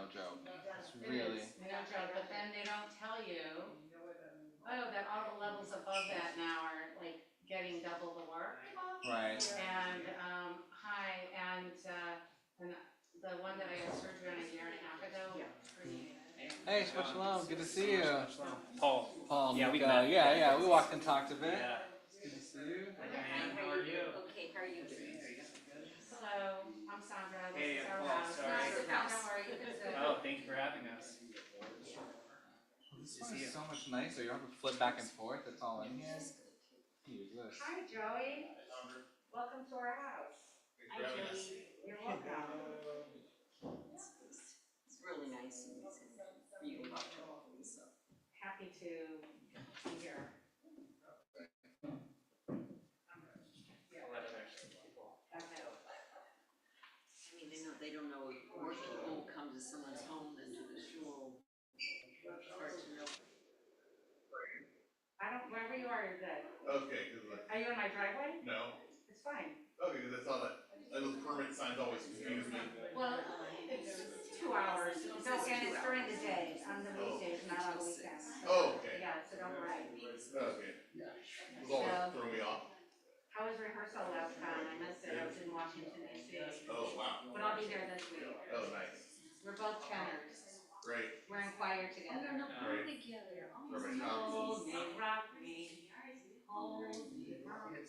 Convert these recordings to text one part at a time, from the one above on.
joke. It's It really. is no joke, but then they don't tell you, oh, that all the levels above that now are like getting double the work. Right. And, and the one that I had surgery on a year and a half ago, pretty. Hey, Shabbat Shalom. Good to see you. Paul. Paul, Yeah, we Mika. met. Yeah. We walked and talked a bit. Yeah. Good to see you. Diane, how are you? Okay, how are you doing? Hello, I'm Sandra. Hey, This is our Paul, house. sorry. No, sit down, don't worry, you can sit. Oh, thank you for having us. This one is so much nicer. You don't have to flip back and forth. It's all in here. Use this. Hi, Joey. Welcome to our house. Hi, Joey. You're welcome. It's really nice and for you to talk to all of us. Happy to be here. I'll let other people. Okay. I mean, they don't know, more people come to someone's home than to the shul. Hard to know. Wherever you are, you're good. Okay, because Are you in my driveway? no. It's fine. Okay, because I saw that. Those permit signs always confuse me. Well, it's 2 hours, so, and it's during the day, on the weekdays, not on the weekends. Oh, okay. Yeah, so don't worry. Okay. It was always throwing me off. How was rehearsal last time? I missed it, I was in Washington DC. Oh, wow. But I'll be there this week. Oh, nice. We're both tenors. Great. We're in choir together. Great. Together. Perfect. Hold me, rock me, hold me, rock me.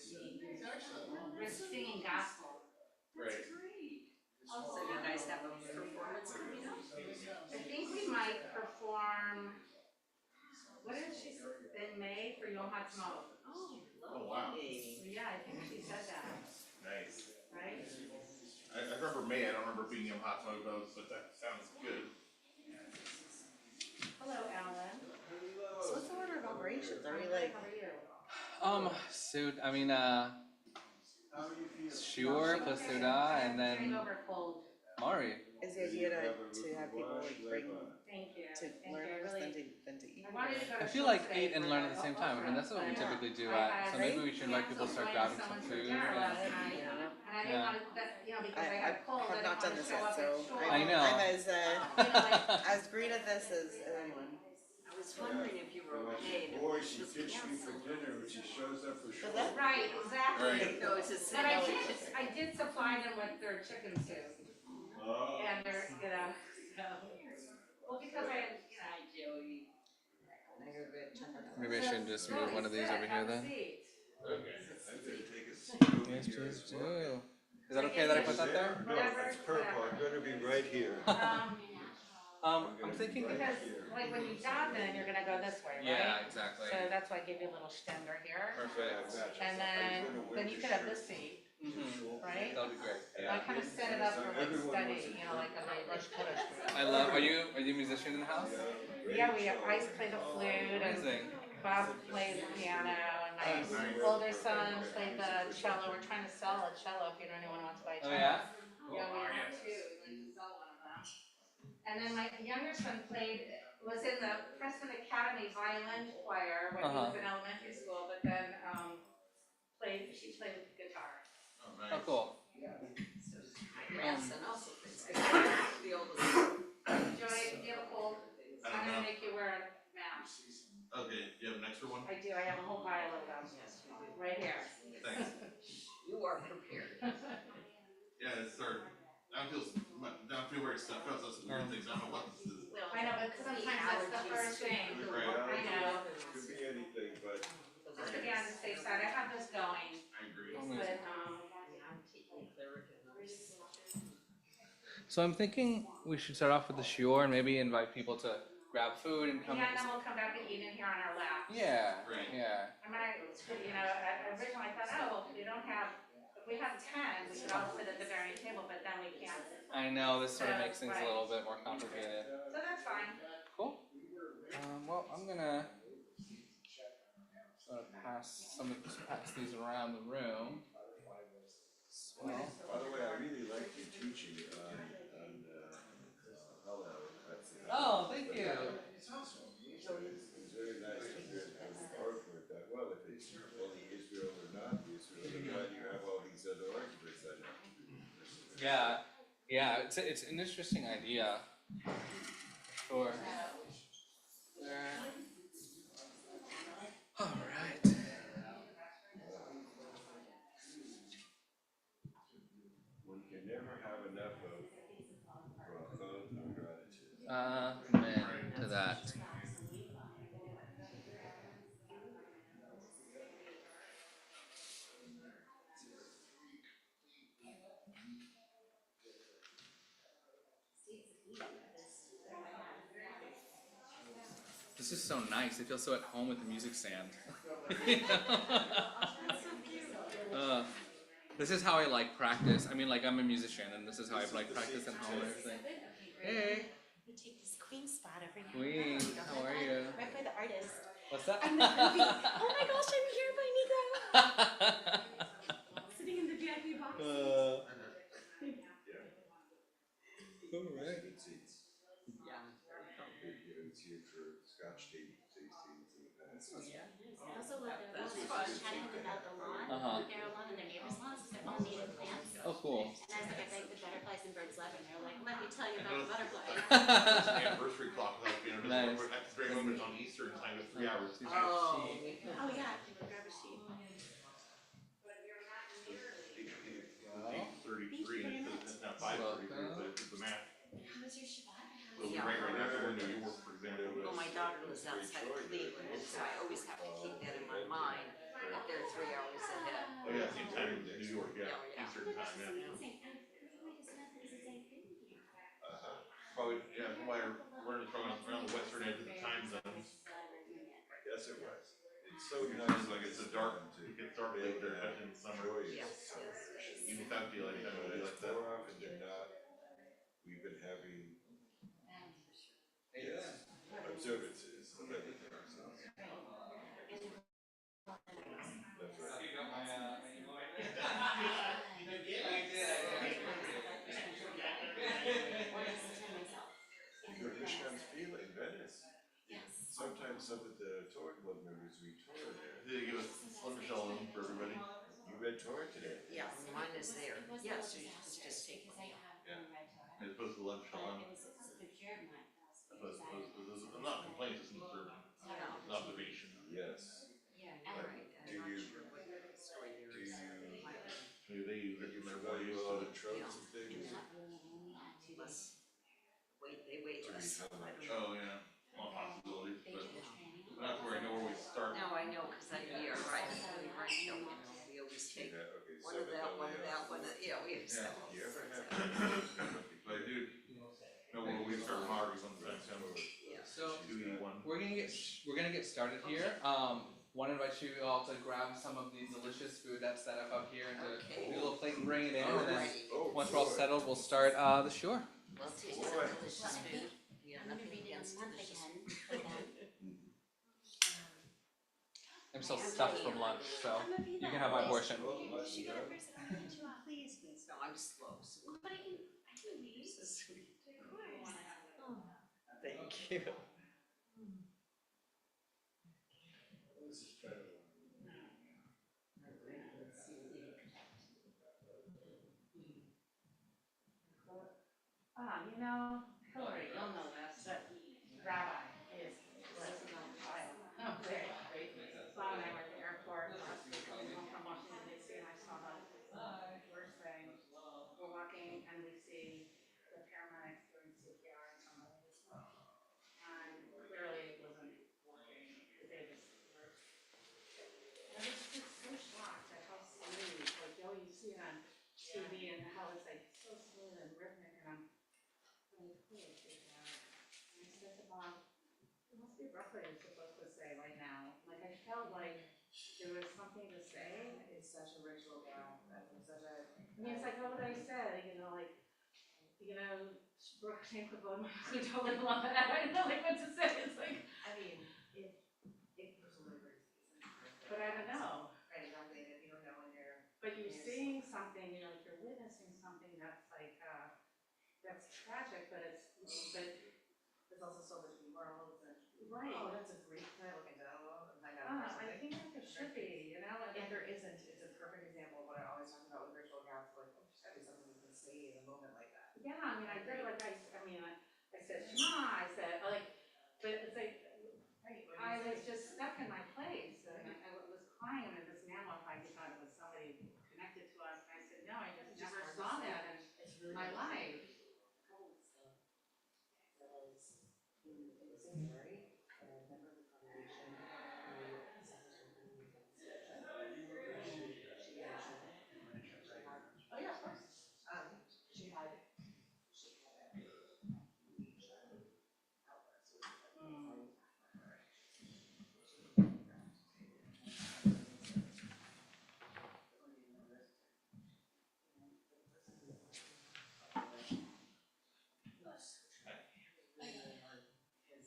We're singing gospel. Great. So you guys have a performance coming up? I think we might perform, what did she say, in May for Yom HaTzmaut. Oh, wow. Yeah, I think she said that, Nice. right? I remember May. I don't remember being in hot tomatoes, but that sounds good. Hello, Alan. So what's the order of operations? Are we I'm like, good, how are you? Suit. I mean, Shiur plus Suda, and Getting then over cold. Mari. is the idea to have people like bring Thank you. to Thank learn you. I first really, than to eat? I wanted to go to I feel Shul like today eat and for learn the at the same time. I mean, that's what we ultra, typically do but at. So maybe we should invite people to start grabbing some food. Someone's And, last night, and I didn't want to, because I had a cold, I have didn't not want done to this show yet, up so at Shul. I know. I'm as like, as green at this as anyone. I was wondering if you were okay. and it Boy, was she just gets me for canceled. dinner when she shows up for sure. that- Right, exactly. Right. No, it's just. But I did supply them with their chicken soup, Oh. and their, so, well, because I had, Hi, Joey. Maybe I should just move one of these over here then. Okay. I'm gonna take a seat over Yes, here please as well. do. Is that okay that I put that there? No, it's purple, I'm gonna be right here. I'm thinking. because, like, when you daven, then you're gonna go this way, right? Yeah, exactly. So that's why I give you a little stender here, Perfect. and then you could have this seat, Mm-hmm. right? That'll be great. I Yeah. kind of set it up for like study, like a Rosh Chodesh group. I love. Are you a musician in the house? Yeah, I play the flute, and Amazing. Bob plays the piano, and my older son played the cello. We're trying to sell a cello if you know anyone wants to buy a Oh cello. yeah. Yeah, we have two, we'd like to sell one of them. And then my younger son was in the Princeton Academy violin choir when he was in elementary school, but then, she played with the guitar. Oh, Oh, nice. cool. My grandson also plays guitar. The oldest. Joey, do you have a cold? I I'm don't gonna know. make you wear a mask. Okay, do you have an extra one? I do, I have a whole pile of them, right here. Thanks. You are prepared. Yeah, it's our. I don't feel very stuck up. So that's weird things. I don't know what this is. Well, I know, but sometimes that's the first thing. Right. I know. Could be anything, but Just to be on the safe side, I have this going, I agree. but, I'm taking Claritin. So I'm thinking we should start off with the shiur and maybe invite people to grab food and come. yeah, and then we'll come back and eat in here on our lap. Yeah. Right. Yeah. I mean, originally I thought, oh, well, we don't have, if we have 10, we should all sit at the very table, but then we can't. I know this sort of makes things a Right. little bit more complicated. So that's fine. Cool. Well, I'm gonna sort of pass these around the room. Well, by the way, I really like your teaching on Hallel. oh, thank you. It's very nice to hear how the argument that, well, if it's only Israel or not Israel, and why do you have all these other arguments that have to do? Yeah, it's an interesting idea. Sure. All right. One can never have enough of growth and gratitude. Amen to that. This is so nice. I feel so at home with the music stand. uh, this is how I like practice. I mean, like I'm a musician, and this is how I like practice at home and everything. Hey, You take this queen spot over here. Queen, Go how right are by- you? Right by the artist. What's that? I'm the groupie. Oh my gosh, I'm here by Negro. Sitting in the VIP box. All Right. right. Good seats. Yeah. It's here for Scotch tastings in the past. Yeah. Also, with the That's roses, what's I was good chatting thinking. about the lawn. Uh-huh. There are a lot of their neighbors' lawns. They're all native plants. Oh, cool. And I was like, I think the butterflies and birds love it. And they're like, let me tell you I about the noticed butterflies. the anniversary clock without being Nice. at this very moment on Eastern time is 3 hours. Oh. Oh yeah, grab a sheet. Wow. 8:33 and it's now 5:33, but it's the math. How was your Shabbat? So we're right after we're in New York, for example. Well, my daughter lives outside of Cleveland, and so I always have to keep that in my mind, that they're 3 hours ahead. Oh yeah, same time in New York, yeah, Yeah, yeah. Eastern time, yeah. Amazing. And we just met there was a day in here. Probably, yeah, that's why we're around the western edge of the time zones. Yes, it was. It's so nice. Like it's a dark, it gets dark later, but in the summer, Yes, yes. even without daylight time, it'll be like that. More often than not, we've been having observances of everything ourselves. That's right. Your Mishkan's feel in Venice. Sometimes some of the tour club members we tour there. They give us slumber shell room for everybody. You read Torah today? Yeah, mine is there. Yeah, so you just take one. As opposed to lunch shell room. I'm not complaining, it's an observation. Yes. Right, and Do I'm not you- sure what story there Do is. you, Maybe they use it, you're they're more familiar used with all to the it. tropes and things? Plus, they wait I mean, us. how I much? don't know. Oh, yeah, all possibilities, but that's where I know where we start. No, I know, cause we are right, we right, you know, we always take Yeah, okay, one of that, one of that, one of, yeah, we have Yeah. several. Do you ever sets have? of- But I do know where we start hard when the time comes. Yeah. So 2E1. we're gonna get started here. Want to invite you all to grab some of the delicious food that's set up out here and to Okay. do a little plate and bring it in. And then Alright. Oh, once we're all boy. settled, we'll start the shore. Well, taste Boy. some delicious food. We have I'm gonna nothing read it against a month delicious again food. for them. I'm still stuffed from lunch, so you can have my portion. Oh, my She got God. a person I'll get you off. Please, no, I'm slow, so. But I can read. So sweet. Of course. Oh. Thank you. You know, Hillary, you'll know this, that Rabbi is, oh, great. Bob and I were at the airport, coming home from Washington DC, and I saw the first thing. We're walking and we see the paramedics doing CPR on somebody. And clearly it wasn't working, because they just were. I was just so shocked at how smooth, like, you see it on TV and how it's like so smooth and rhythmic, and I'm really cool to see that. And I said to Bob, it must be rough what you're supposed to say right now. Like, I felt like there was something to say. It's such a ritual bath. It's such a, I mean, it's like what I said, like, Brooke came to blow my husband totally love it. I didn't know like what to say. It's like, I mean, it was a little crazy. but I don't know. Right, exactly, and if you don't know when you're. But you're seeing something, like you're witnessing something that's like, that's tragic, but There's also so much worlds and. right. Oh, that's a great plan, look into that and find out I something. think that there should be, and If there isn't, it's a perfect example of what I always talk about with ritual gaps, like, oh, there's gotta be something you can say in a moment like that. yeah, I mean, I did like, I Missouri, a member of the congregation who suffers from oh yeah, of course. She had outburst. His,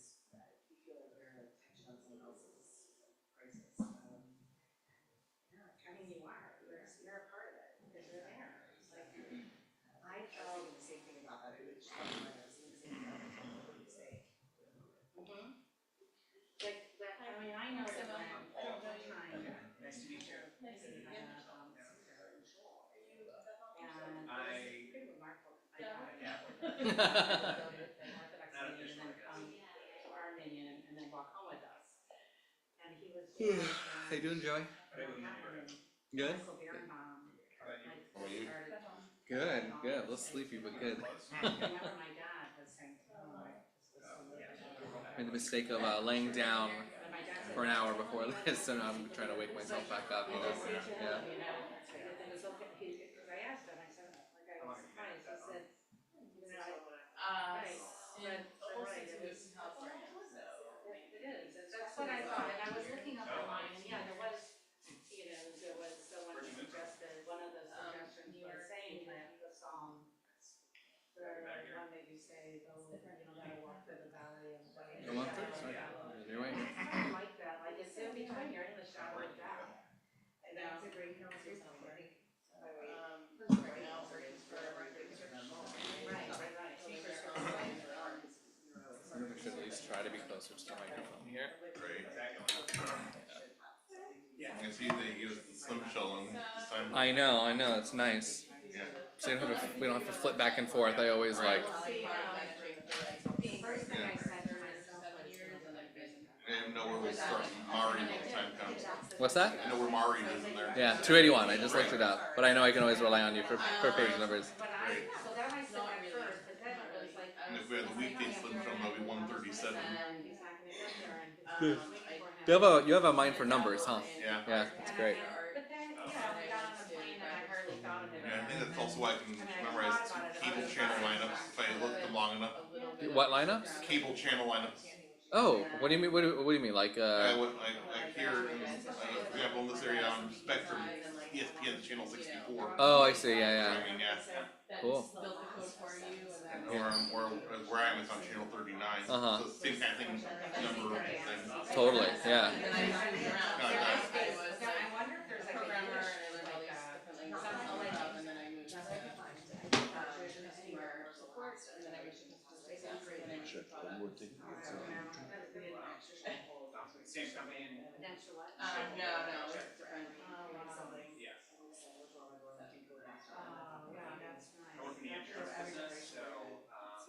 you feel like you're like touching on someone else's crisis. Yeah, I mean, you are. You're a part of it because you're there. It's like I felt the same thing about that. Which I was thinking the same thing about the mistake. Like that, I mean, I know that when, I don't know you. time, Nice to meet you. I had, sister and I- pretty remarkable. I Yeah. the Orthodox Not meeting and official, I then guess. come to Armenian and then walk home with us. And he was. How you doing, Joey? Good. Michael Berenbaum, like, How are you? started. Good. Good. A little sleepy, but good. I remember my dad was saying, oh, this was so late. Made the mistake of laying down And my dad said, for an hour before this, so now I'm trying to wake myself back up. You know. Yeah. You know, it was okay, because I asked him, I said, like, I was surprised, he said, you know, right, right, it was. It is, that's what I thought, and I was looking up online, and yeah, there was, you know, there was someone who suggested, one of the suggestions was saying that the psalm, the one that you say, oh, you know, gotta walk through the valley of the. Come on through. Sorry. You're right. I kind of like that, like, it's in between, you're in the shadow of death. And that's a great conversation. I think. I think I should at least try to be closer to the microphone here. Great. I see they use the slim shell on this time. I know, it's nice. Yeah. So we don't have to flip back and forth. I always like. The first thing I said to myself was, And know where we'll start Mari when the time comes. What's that? I know where Mari is in there. Yeah, 281. I just looked it up, but I know I can always rely on you for page numbers. but so that I said at first, but then it was like. And if we had the weekday slim shell, that'll be 137. He's not gonna go there, and You have a mind for numbers, huh? Yeah. Yeah, that's great. But then, yeah, we got on the plane and I hardly thought of it. Yeah, I think that's also why I can memorize cable channel lineups if I look at them long enough. What lineups? Cable channel lineups. Oh, what do you mean? What do you mean? Like I hear, for example, in this area on Spectrum, ESPN channel 64. Oh, I see. Yeah, I yeah. mean, yeah. Cool. Or where I am is on channel 39. Uh-huh. So it's the same kind of thing, number of things. Totally. Yeah. I wonder if there's like a English, like Check one more thing. Same company and. Next to what? No, Oh, something. Yeah. Oh, yeah, that's nice. I work in the insurance business, so,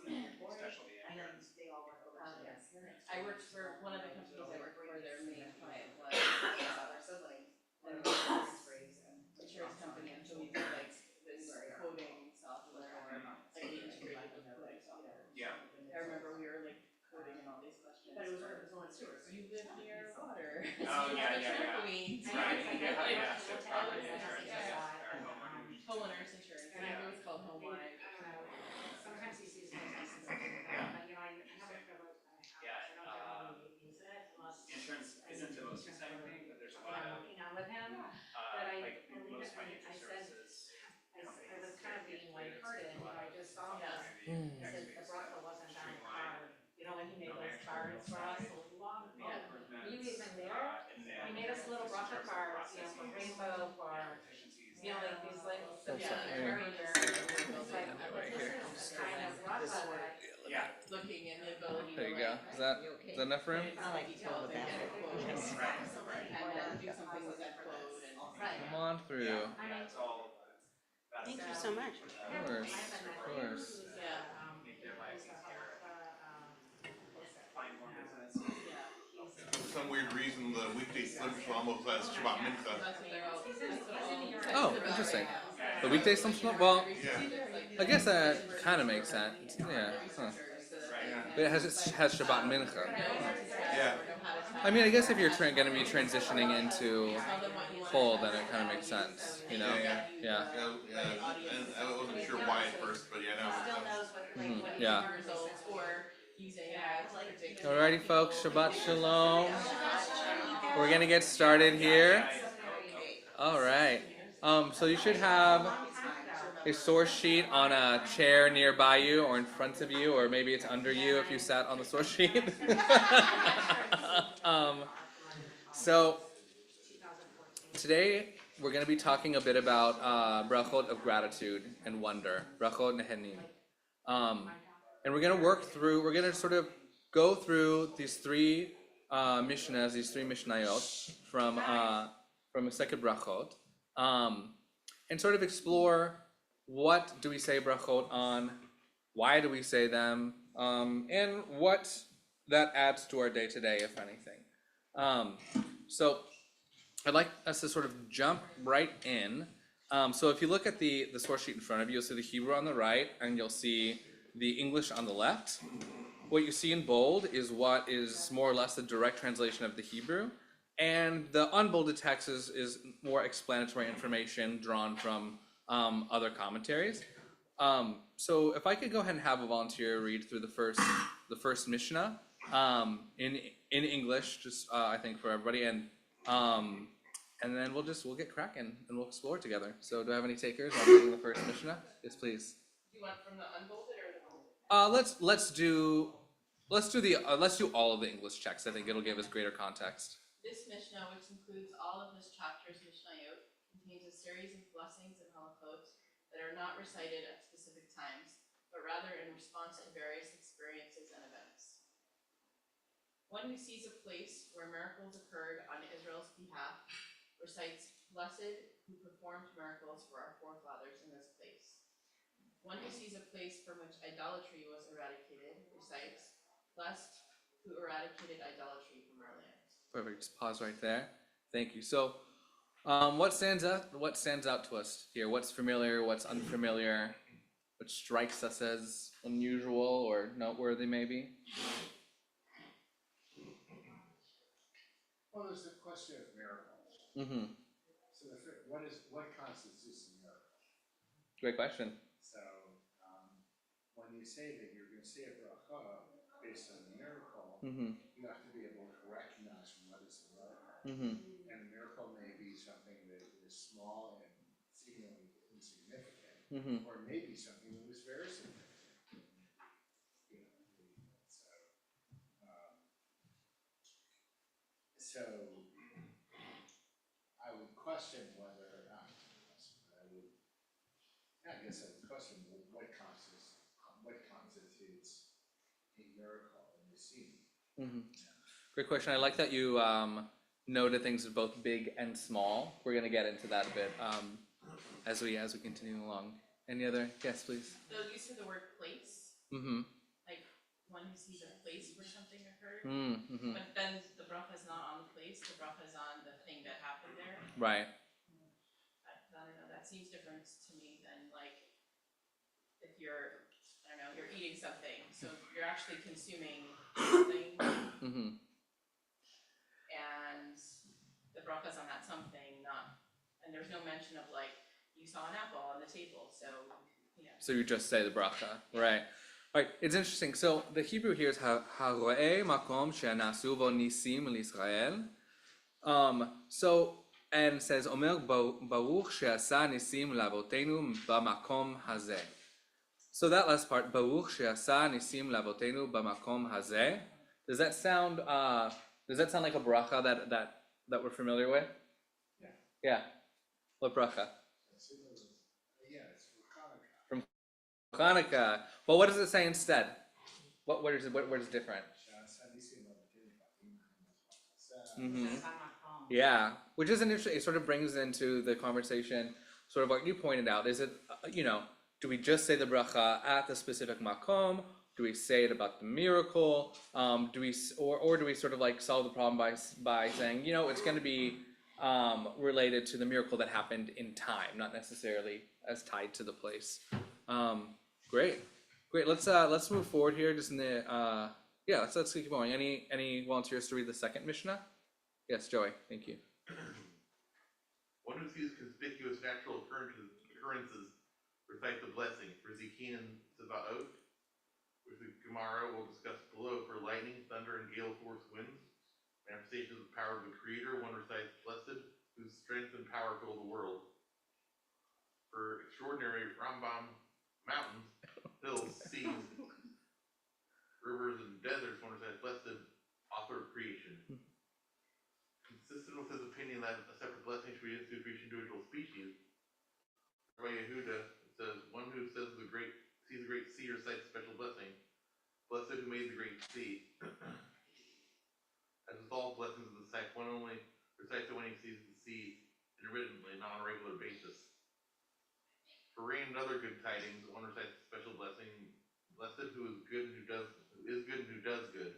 specialty insurance. They all work over. Yes. I worked for one of the companies I worked for, their main client was their siblings. And it was insurance company, and so we did like this coding software or like we integrated with coding software. Yeah. I remember we were like coding and all these questions. But it was one of the ones too. You live near water. Oh, yeah, yeah, yeah. Weeds. Right, yeah, yeah, so It's property insurance, I guess, or homeowner insurance. Homeowners insurance, and I know it's called home life. Sometimes he sees things like that, but you know, I haven't ever, I don't really use it unless. Insurance isn't the most exciting thing, but there's a lot I'm of, working on with him, but like, believe most it, financial I said, services. I was kind of being lighthearted, you know, I just saw him, Hmm. since the Braca wasn't on the card, you know, when he made those cards for us, a long, were you even there? He made us little Braca cards, you know, for Rainbow, for, you know, like these like, very, very, it's like, this is kind of Braca that. Yeah. Looking and the ability to There you like. go. Is that enough room? I like to tell them get a quote. Right, right. And then do something with that quote and. Right. Come on through. Yeah, it's all. that's- Thank you so much. Of course. Of course. Yeah. Make their lives easier, find more business. Yeah. For some weird reason, the weekday slim shell almost has Shabbat Mincha. That's what they're all. Oh, interesting. The weekday some well, Yeah. I guess that kind of makes sense. Yeah. Huh. Right. But it has Shabbat Mincha. Yeah. I mean, I guess if you're going to be transitioning into full, then it kind of makes sense, you know? Yeah. Yeah. And I wasn't sure why at first, but yeah, Still no. knows what grade what Yeah. results or using predict. Alrighty, folks. Shabbat Shalom. We're gonna get started here. All right. So you should have a source sheet on a chair nearby you, or in front of you, or maybe it's under you if you sat on the source sheet. So today we're gonna be talking a bit about brachot of gratitude and wonder, brachot nehenim. And we're gonna sort of go through these three mishnahs, these three mishnayot from Masechet Brachot, and sort of explore what do we say brachot on, why do we say them, and what that adds to our day to day, if anything. So I'd like us to sort of jump right in. So if you look at the source sheet in front of you, you'll see the Hebrew on the right, and you'll see the English on the left. What you see in bold is what is more or less the direct translation of the Hebrew, and the unbolded text is more explanatory information drawn from other commentaries. So if I could go ahead and have a volunteer read through the first Mishnah in English, just I think for everybody, and then we'll get cracking and we'll explore together. So do I have any takers on reading the first Mishnah? Yes, please. Do you want from the unbolded or the bolded? Let's do all of the English checks. I think it'll give us greater context. This Mishnah, which includes all of this chapter's Mishnayot, contains a series of blessings and halachot that are not recited at specific times, but rather in response to various experiences and events. One who sees a place where miracles occurred on Israel's behalf recites, "Blessed who performed miracles for our forefathers in this place." One who sees a place from which idolatry was eradicated recites, "Blessed who eradicated idolatry from our land." Perfect. Just pause right there. Thank you. So, what stands out to us here? What's familiar? What's unfamiliar? What strikes us as unusual or noteworthy, maybe? Well, there's the question of miracles. Mm-hmm. So what constitutes a miracle? Great question. So when you say that you're going to say a bracha based on a miracle, Mm-hmm. you have to be able to recognize what is the miracle. Mm-hmm. And a miracle may be something that is small and seemingly insignificant, Mm-hmm. or maybe something that was very significant. So I would question whether or not, I guess I would question what constitutes a miracle in the scene. Mm-hmm. Great question. I like that you noted things both big and small. We're gonna get into that a bit as we continue along. Any other? Yes, please. The use of the word place, Mm-hmm. like one who sees a place where something occurred, Mm-hmm. but then the bracha is not on the place, the bracha is on the thing that happened there. Right. I don't know, that seems different to me than like if you're, I don't know, you're eating something, so you're actually consuming something, Mm-hmm. and the bracha's on that something, and there's no mention of like, you saw an apple on the table, so, you know. So you just say the bracha, right? All right. It's interesting. So the Hebrew here is haroe makom she'nasu bo nisim l'Israel. So and says Omer baruch she'asa nisim lavotenu b'makom hazeh. So that last part, baruch she'asa nisim lavotenu b'makom hazeh. Does that sound like a bracha that we're familiar with? Yeah. Yeah. What bracha? It's From Hanukkah. Well, what does it say instead? Where is it different? Mm-hmm. Yeah, which is an interesting. It sort of brings into the conversation, sort of what you pointed out. Is it, do we just say the bracha at the specific makom? Do we say it about the miracle? Do we sort of like solve the problem by saying, it's going to be related to the miracle that happened in time, not necessarily as tied to the place. Great. Great. Let's move forward here. Just in the yeah. Let's keep going. Any volunteers to read the second Mishnah? Yes, Joey. Thank you. One who sees conspicuous natural occurrences recite the blessing for Zekin and Sebaot, which the Gemara will discuss below. For lightning, thunder, and gale force winds, manifestations of the power of the Creator, one recites blessed, whose strength and power fill the world. For extraordinary Rambam, mountains, hills, seas, rivers, and deserts, one recites blessed, author of creation. Consistent with his opinion that a separate blessing should be instituted for each individual species, Rabbi Yehuda says, one who sees the great sea recites a special blessing, blessed who made the great sea. As with all blessings of the sect, one only recites it when he sees the sea intermittently, not on a regular basis. For rain and other good tidings, one recites a special blessing, blessed who is good and who does good.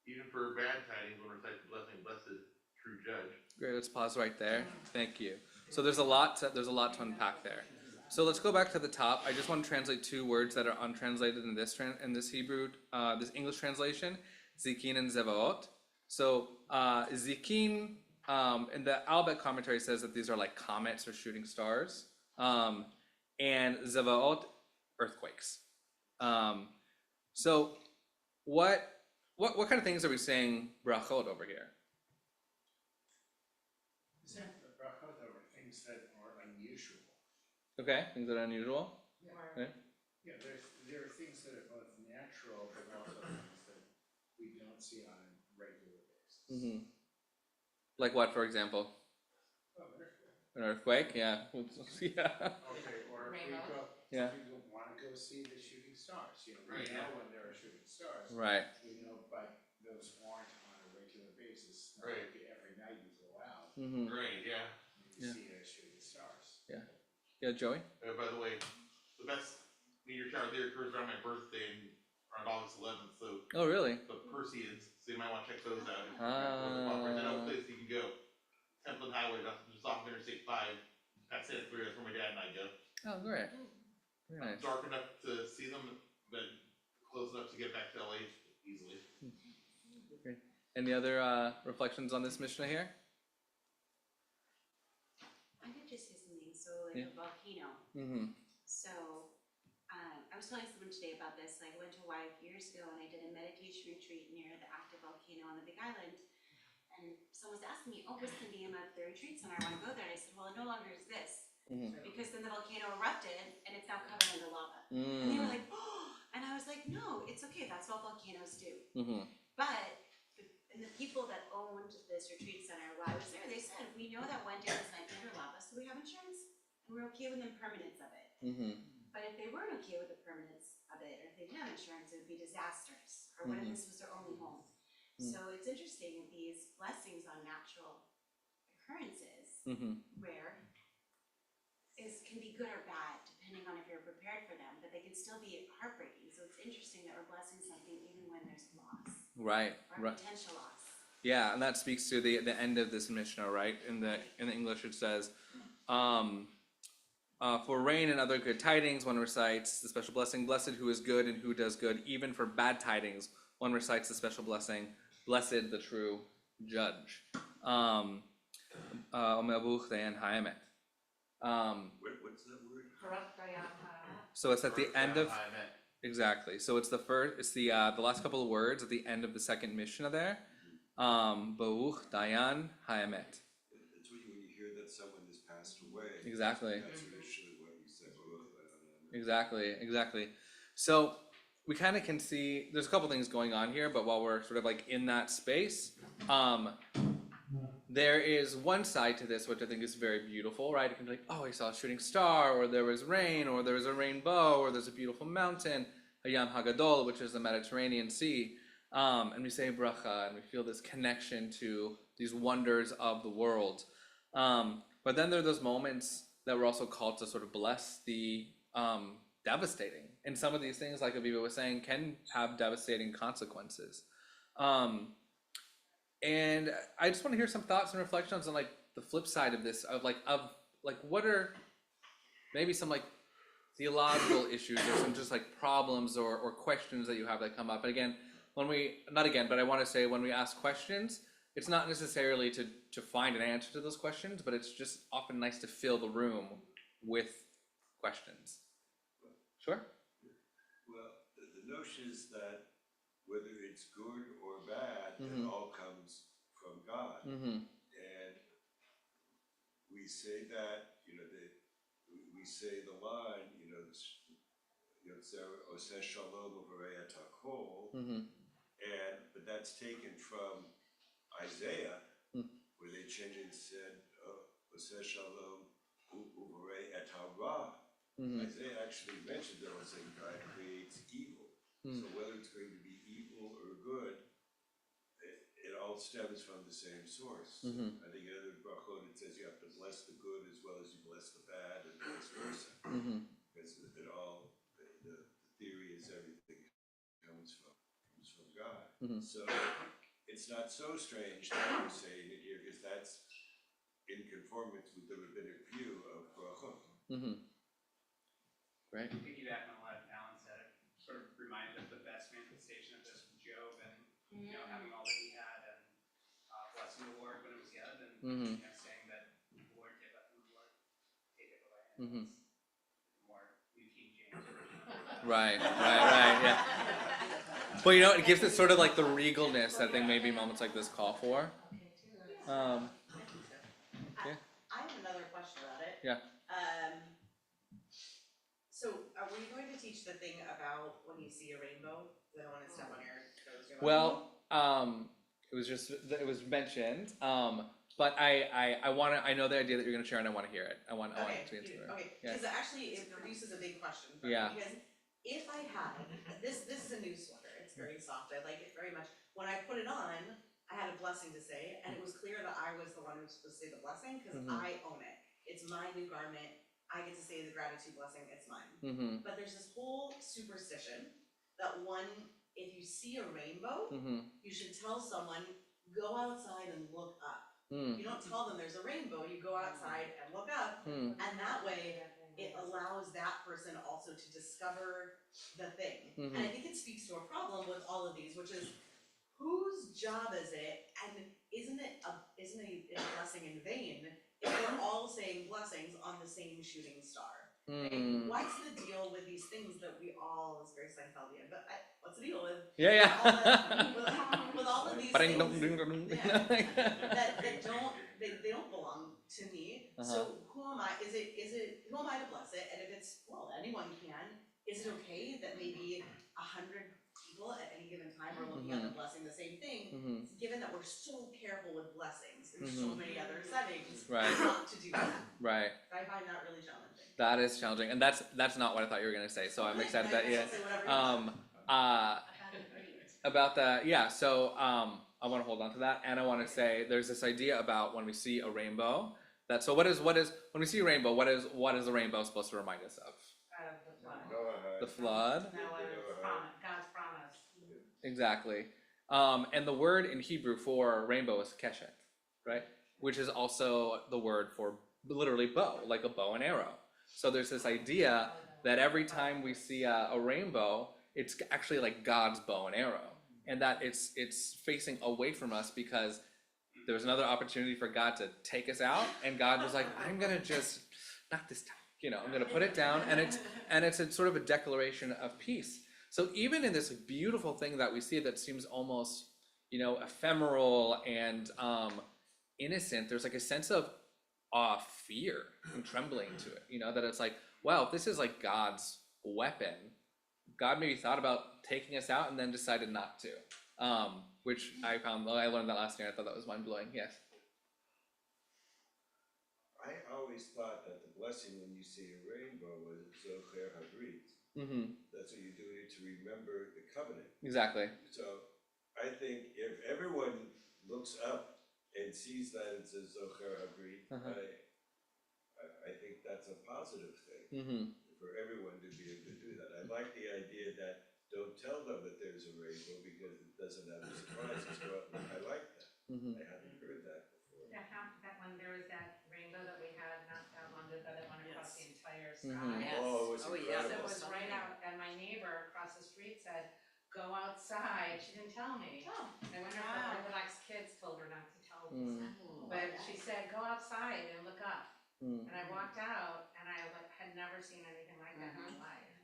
Even for bad tidings, one recites the blessing, blessed, true judge. Great. Let's pause right there. Thank you. So there's a lot to unpack there. So let's go back to the top. I just want to translate two words that are untranslated in this Hebrew, this English translation, Zikin and Zevaot. So Zikin, in the Albeck commentary says that these are like comets or shooting stars, and Zevaot, earthquakes. So what kind of things are we saying brachot over here? The brachot are things that are unusual. Okay, things that are unusual. Okay. Yeah, there are things that are both natural, but also things that we don't see on a regular basis. Mm-hmm. Like what, for example? Oh, an earthquake. An earthquake? Yeah. Yeah. Okay, or if we Rainbow. go, Yeah. if we want to go see the shooting stars, you know, Right, we know yeah. when there are shooting stars. Right. We know, but those aren't on a regular basis. Not Right. like every night you go out Mm-hmm. Right, yeah. and Yeah. you see shooting stars. Yeah, Joey? By the way, the best meteor shower there occurs around my birthday around August 11th, so Oh, really? the Perseids, so you might want to check those out. Ah. There's no place you can go. Templin Highway, just off Interstate 5, past Santa Cruz, that's where my dad and I go. Oh, great. Very nice. Dark enough to see them, but close enough to get back to LA easily. Great. Any other reflections on this Mishnah here? I could just say something, so like Yeah. a volcano. Mm-hmm. So, I was telling someone today about this, like I went to Hawaii a few years ago and I did a meditation retreat near the active volcano on the Big Island. And someone was asking me, oh, what's the name of the retreat center? I wanna go there. And I said, well, it no longer exists. Mm-hmm. Because then the volcano erupted and it's now covered under lava. And they were Mm-hmm. like, oh, and I was like, no, it's okay, that's what volcanoes do. Mm-hmm. But, and the people that owned this retreat center, while I was there, they said, we know that one day this might be under lava, so we have insurance, and we're okay with the impermanence of it. Mm-hmm. But if they weren't okay with the permanence of it, or if they didn't have insurance, it would be disastrous, or what if this was their only home? So it's interesting, these blessings on natural occurrences, Mm-hmm. where can be good or bad, depending on if you're prepared for them, but they can still be heartbreaking. So it's interesting that we're blessing something even when there's loss Right. or Right. potential loss. Yeah, and that speaks to the end of this Mishnah, right? In the English, it says, for rain and other good tidings, one recites the special blessing, blessed who is good and who does good. Even for bad tidings, one recites the special blessing, blessed the true judge. Omeabuch dayan haemet. What's that word? So it's at the end of exactly. So it's the last couple of words at the end of the second Mishnah there. Bauch dayan haemet. It's when you hear that someone has passed away. Exactly. That's usually what you say. Exactly. So we kind of can see there's a couple things going on here, but while we're sort of like in that space, there is one side to this which I think is very beautiful, right? It can be like, oh, I saw a shooting star, or there was rain, or there was a rainbow, or there's a beautiful mountain, Hayam Hagadol, which is the Mediterranean Sea, and we say bracha, and we feel this connection to these wonders of the world. But then there are those moments that we're also called to sort of bless the devastating. And some of these things, like Aviva was saying, can have devastating consequences. And I just want to hear some thoughts and reflections on like the flip side of this, of what are maybe some like theological issues or some just like problems or questions that you have that come up. And again, but I want to say when we ask questions, it's not necessarily to find an answer to those questions, but it's just often nice to fill the room with questions. Sure? Well, the notion is that whether it's good or bad, it all comes from God. Mm-hmm. And we say that, we say the line, Oseh Shalom Uvarei Atakol, but that's taken from Isaiah, where they changed it and said, Oseh Shalom Uvarei Etara. Isaiah actually mentioned that God creates evil. So whether it's going to be evil or good, it all stems from the same source. I think in other brachot it says you have to bless the good as well as you bless the bad, and vice versa. Because it all, the theory is everything comes from God. So it's not so strange that we're saying it here, because that's in conformance with the rabbinic view of brachot. Right. Piggybacking on what Alan said, it sort of reminded of the best manifestation of this from Job, and having all that he had, and blessing the Lord when it was good, and saying that the Lord giveth and the Lord taketh away. And it's more New King James version. Right, yeah. Well, it gives it sort of like the regalness that I think maybe moments like this call for. I have another question about it. Yeah. So, were you going to teach the thing about when you see a rainbow? I don't want to step on your toes. Well, it was mentioned, but I know the idea that you're going to share, and I want to hear it. I want to answer it. Okay, Yeah. because actually it produces a big question for Yeah. me, because if I had, this is a new sweater, it's very soft, I like it very much. When I put it on, I had a blessing to say, and it was clear that I was the one who was supposed to say the blessing, because I own it. It's my new garment, I get to say the gratitude blessing, it's mine. But there's this whole superstition that if you see a rainbow, you should tell someone, go outside and look up. You don't tell them there's a rainbow, you go outside and look up, and that way it allows that person also to discover the thing. And I think it speaks to a problem with all of these, which is, whose job is it, and isn't it a blessing in vain if we're all saying blessings on the same shooting star? Like, what's the deal with these things that we all, it's very Seinfeldian, but what's the deal with Yeah. with all of these things that they don't belong to me? So who am I? Who am I to bless it? And if it's, well, anyone can, is it okay that maybe 100 people at any given time are looking up and blessing the same thing? Given that we're so careful with blessings, there's so many other settings not to do that. Right. I find that really challenging. That is challenging, and that's not what I thought you were going to say. So I'm excited that about that. Yeah. So I want to hold on to that, and I want to say there's this idea about when we see a rainbow. What is when we see a rainbow? What is the rainbow supposed to remind us of? The flood. The flood. God's promise. Exactly. And the word in Hebrew for rainbow is keshet, right? Which is also the word for literally bow, like a bow and arrow. So there's this idea that every time we see a rainbow, it's actually like God's bow and arrow, and that it's facing away from us because there was another opportunity for God to take us out, and God was like, I'm gonna just, not this time, I'm gonna put it down, and it's a sort of a declaration of peace. So even in this beautiful thing that we see that seems almost, ephemeral and innocent, there's like a sense of fear and trembling to it, that it's like, wow, if this is like God's weapon, God maybe thought about taking us out and then decided not to, which I learned that last year. I thought that was mind-blowing. Yes. I always thought that the blessing when you see a rainbow was Zocher Habrit. That's what you're doing to remember the covenant. Exactly. So I think if everyone looks up and sees that it says Zocher Habrit, I think that's a positive thing for everyone to be able to do that. I like the idea that don't tell them that there's a rainbow because it doesn't have a surprise. I like that. I hadn't heard that before. That when there was that rainbow that we had not that long ago that went across the entire sky. Oh, it was incredible. go outside. She didn't tell me. Oh. I wonder if the Wow. Orthodox kids told her not to tell me. But she said, go outside and look up. And I walked out and I had never seen anything like that in my life.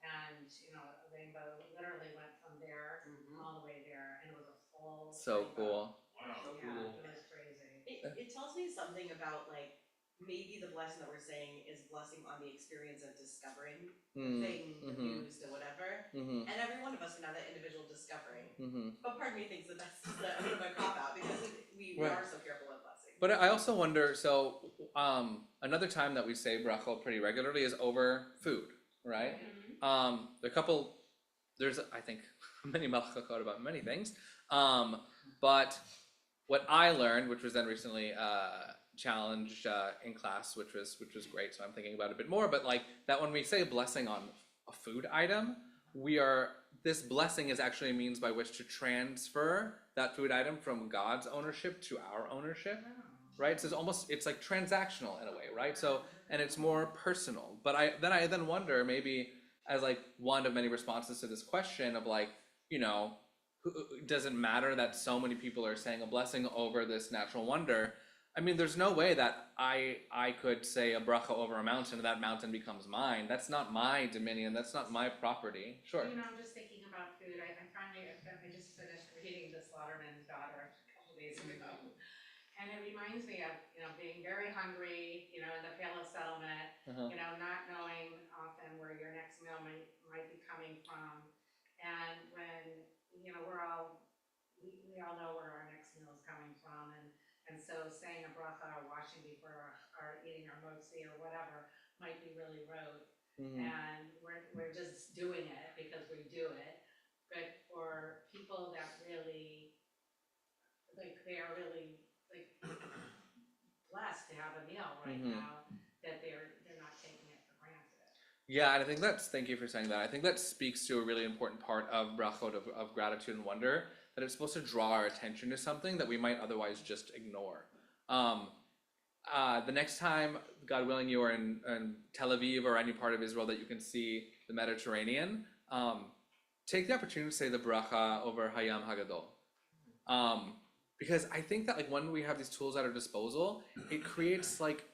And, you know, a rainbow literally went from there all the way there, and it was a full So rainbow. cool. Wow. Yeah, it was crazy. It tells me something about like, maybe the blessing that we're saying is blessing on the experience of discovering the thing, the news, the whatever. And every one of us can have that individual discovering. But part of me thinks that that's just a bit of a cop out because we Right. are so careful with blessing. But I also wonder, so another time that we say brachot pretty regularly is over food, right? There are a couple, there's I think many malchakot about many things, but what I learned, which was then recently challenged in class, which was great, so I'm thinking about it a bit more, but like that when we say blessing on a food item, this blessing is actually a means by which to transfer that food item from God's ownership to our ownership, right? So it's like transactional in a way, right? So, and it's more personal. But I then wonder, maybe as like one of many responses to this question of like, you know, does it matter that so many people are saying a blessing over this natural wonder? I mean, there's no way that I could say a bracha over a mountain and that mountain becomes mine. That's not my dominion. That's not my property. Sure. You know, I'm just thinking about food. I just finished reading The Slaughterman's Daughter a couple days ago. And it reminds me of, you know, being very hungry, you know, in the Palo settlement, you know, not knowing often where your next meal might be coming from. And when, you know, we all know where our next meal is coming from. And so saying a bracha or washing before or eating our motzi or whatever might be really rote. And we're just doing it because we do it. But for people that really, like, they are really like blessed to have a meal right now, that they're not taking it for granted. Yeah, and I think thank you for saying that. I think that speaks to a really important part of brachot of gratitude and wonder, that it's supposed to draw our attention to something that we might otherwise just ignore. The next time, God willing, you are in Tel Aviv or any part of Israel that you can see the Mediterranean, take the opportunity to say the bracha over Hayam Hagadol. Because I think that like when we have these tools at our disposal, it creates like,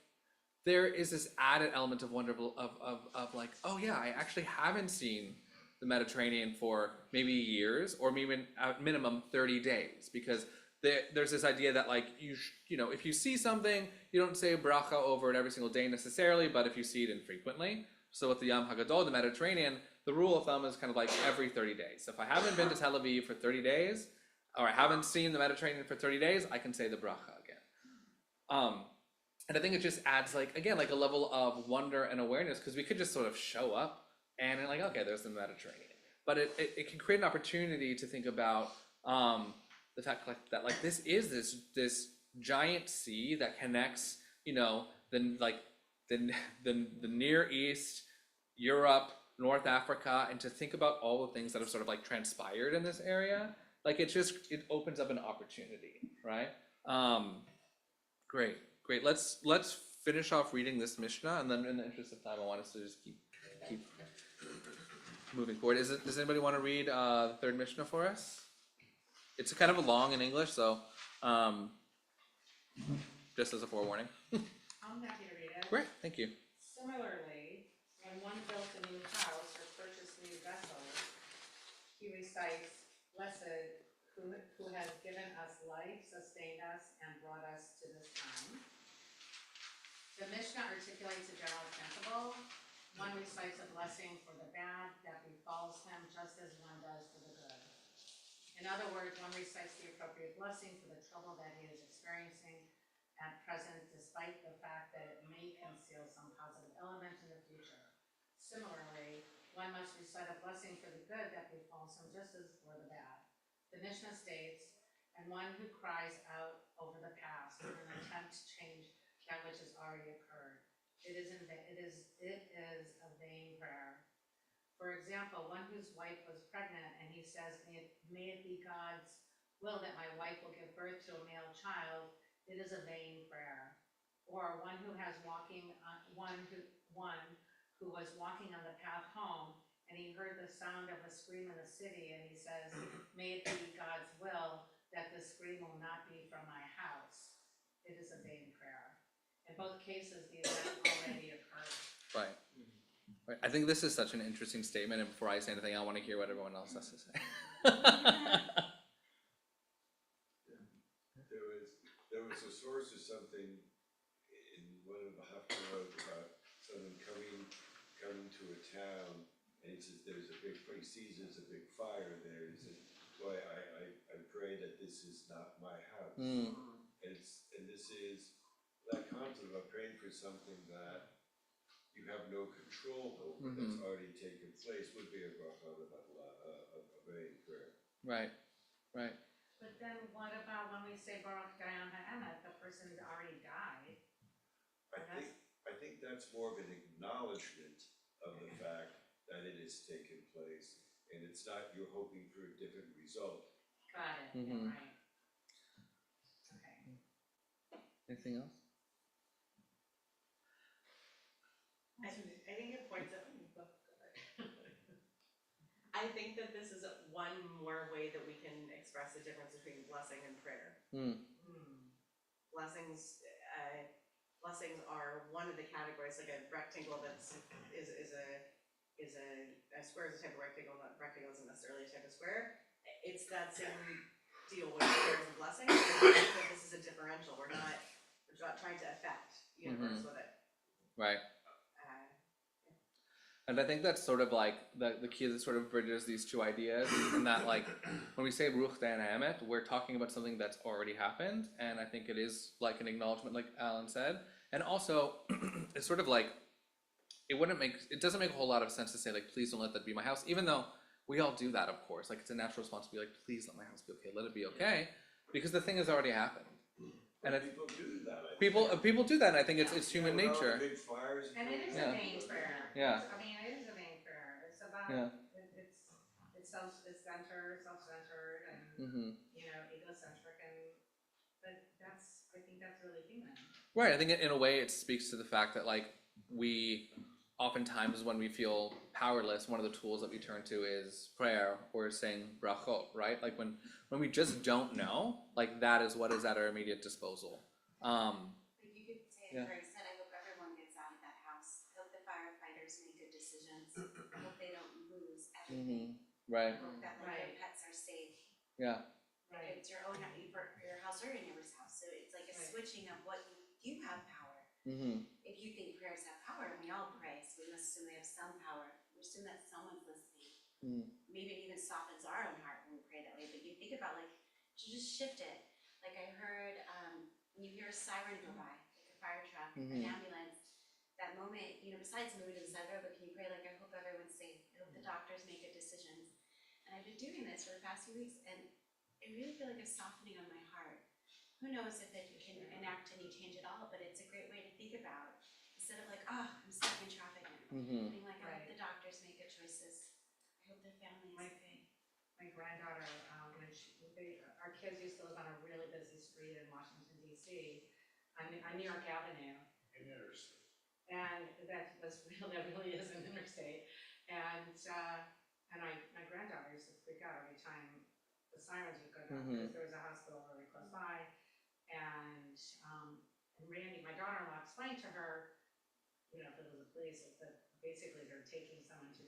there is this added element of wonder of like, oh yeah, I actually haven't seen the Mediterranean for maybe years or maybe at minimum 30 days, because there's this idea that like you know, if you see something, you don't say bracha over it every single day necessarily, but if you see it infrequently. So with the Yam Hagadol, the Mediterranean, the rule of thumb is kind of like every 30 days. So if I haven't been to Tel Aviv for 30 days, or I haven't seen the Mediterranean for 30 days, I can say the bracha again. And I think it just adds like, again, like a level of wonder and awareness, because we could just sort of show up and like, okay, there's the Mediterranean. But it can create an opportunity to think about the fact that like this is this giant sea that connects, you know, the Near East, Europe, North Africa, and to think about all the things that have sort of like transpired in this area, like it opens up an opportunity, right? Great. Let's finish off reading this Mishnah, and then in the interest of time, I want us to just keep moving forward. Does anybody want to read the third Mishnah for us? It's kind of long in English, so just as a forewarning. I'm happy to read it. Great, thank you. Similarly, when one built a new house or purchased new vessels, he recites, "Blessed who has given us life, sustained us, and brought us to this time." The Mishnah articulates a general principle. One recites a blessing for the bad that befalls him, just as one does for the good. In other words, one recites the appropriate blessing for the trouble that he is experiencing at present, despite the fact that it may conceal some positive element in the future. Similarly, one must recite a blessing for the good that befalls him, just as for the bad. The Mishnah states, "And one who cries out over the past in an attempt to change that which has already occurred. It is a vain prayer." For example, one whose wife was pregnant and he says, may it be God's will that my wife will give birth to a male child, it is a vain prayer. Or one who was walking on the path home and he heard the sound of a scream in the city, and he says, may it be God's will that this scream will not be from my house. It is a vain prayer. In both cases, the event already occurred. Right. Right. I think this is such an interesting statement, and before I say anything, I want to hear what everyone else has to say. There was a source of something in one of the Haftarot about someone coming to a town, and he says he sees there's a big fire there. He says, boy, I pray that this is not my house. Mm. And this is that concept of praying for something that you have no control over, that's already taken place, would be a bracha of a vain prayer. Right. Right. But then what about when we say Baruch Dayan Ha'emet, the person's already died? I think that's more of an acknowledgement of the fact that it has taken place, and it's not you're hoping for a different result. Got it, yeah, right. Okay. Anything else? I think it points out. I think that this is one more way that we can express the difference between blessing and prayer. Blessings are one of the categories, like a rectangle is a square is a type of rectangle. Not rectangle isn't necessarily a type of square. It's that same deal with prayers and blessings. I think that this is a differential. We're not trying to affect the universe with it. Right. And I think that's sort of like the key that sort of bridges these two ideas, and that like when we say Ruch Dan Hamet, we're talking about something that's already happened, and I think it is like an acknowledgement, like Alan said, and also it's sort of like it doesn't make a whole lot of sense to say like please don't let that be my house, even though we all do that, of course. Like it's a natural response to be like please let my house be okay, let it be okay, because the thing has already happened. And people do that. People do that, and I think it's human nature. Big fires. And it is a vain prayer. Yeah. I mean, it is a vain prayer. It's about it's self-centered, and egocentric, but I think that's really human. Right. I think in a way it speaks to the fact that like we oftentimes when we feel powerless, one of the tools that we turn to is prayer or saying brachot, right? Like when we just don't know, like that is what is at our immediate disposal. Like you could say, Yeah. Greg said, I hope everyone gets out of that house. I hope the firefighters make good decisions. I hope they don't lose everything. Right. I hope that like their pets are safe. Yeah. Right. It's your own, your house or your neighbor's house. So it's like a switching of what you have power. If you think prayers have power, and we all pray, so we must assume they have some power. We assume that someone's listening. Maybe it even softens our own heart when we pray that way. But you think about like to just shift it. Like I heard when you hear a siren go by, like a fire truck, an ambulance, that moment, besides moving to the side of the road, but can you pray like I hope everyone's safe. I hope the doctors make good decisions. And I've been doing this for the past few weeks, and I really feel like a softening on my heart. Who knows if it can enact any change at all, but it's a great way to think about. Instead of like, I'm stuck in traffic now. Being like, I hope the doctors make good choices. I hope their family is okay. My granddaughter, our kids used to live on a really busy street in Washington, D.C., on New York Avenue. An interstate. And that really is an interstate. And my granddaughter used to freak out every time the sirens would go down, because there was a hospital really close by. And Randy, my daughter-in-law, explained to her, if it was a police, that basically they're taking someone to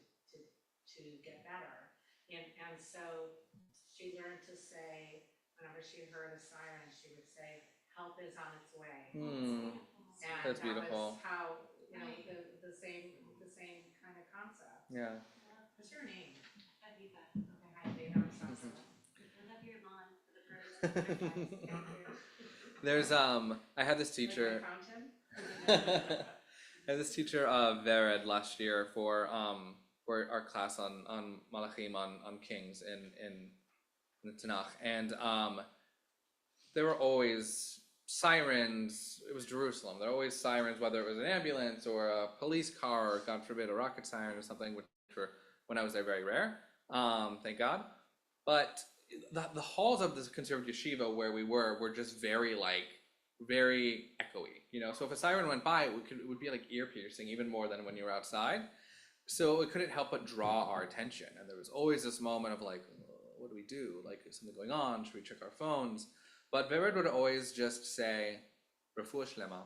get better. And so she learned to say, whenever she heard a siren, she would say, help is on its way. And That's beautiful. That was how, the same kind of concept. Yeah. What's your name? Aviva. Okay, hi, Dana. I'm awesome. I love your lawn for the birds. Thank you. There's I had this teacher. Like my fountain? I had this teacher Vered last year for our class on Malachim on Kings in the Tanakh, and there were always sirens. It was Jerusalem. There were always sirens, whether it was an ambulance or a police car, or God forbid a rocket siren or something, which were when I was there very rare. Thank God. But the halls of this conservative yeshiva where we were just very echoey, So if a siren went by, it would be like ear piercing, even more than when you were outside. so it couldn't help but draw our attention, and there was always this moment of like, what do we do? Like, is something going on? Should we check our phones? But Vered would always just say, "Refuah shlema."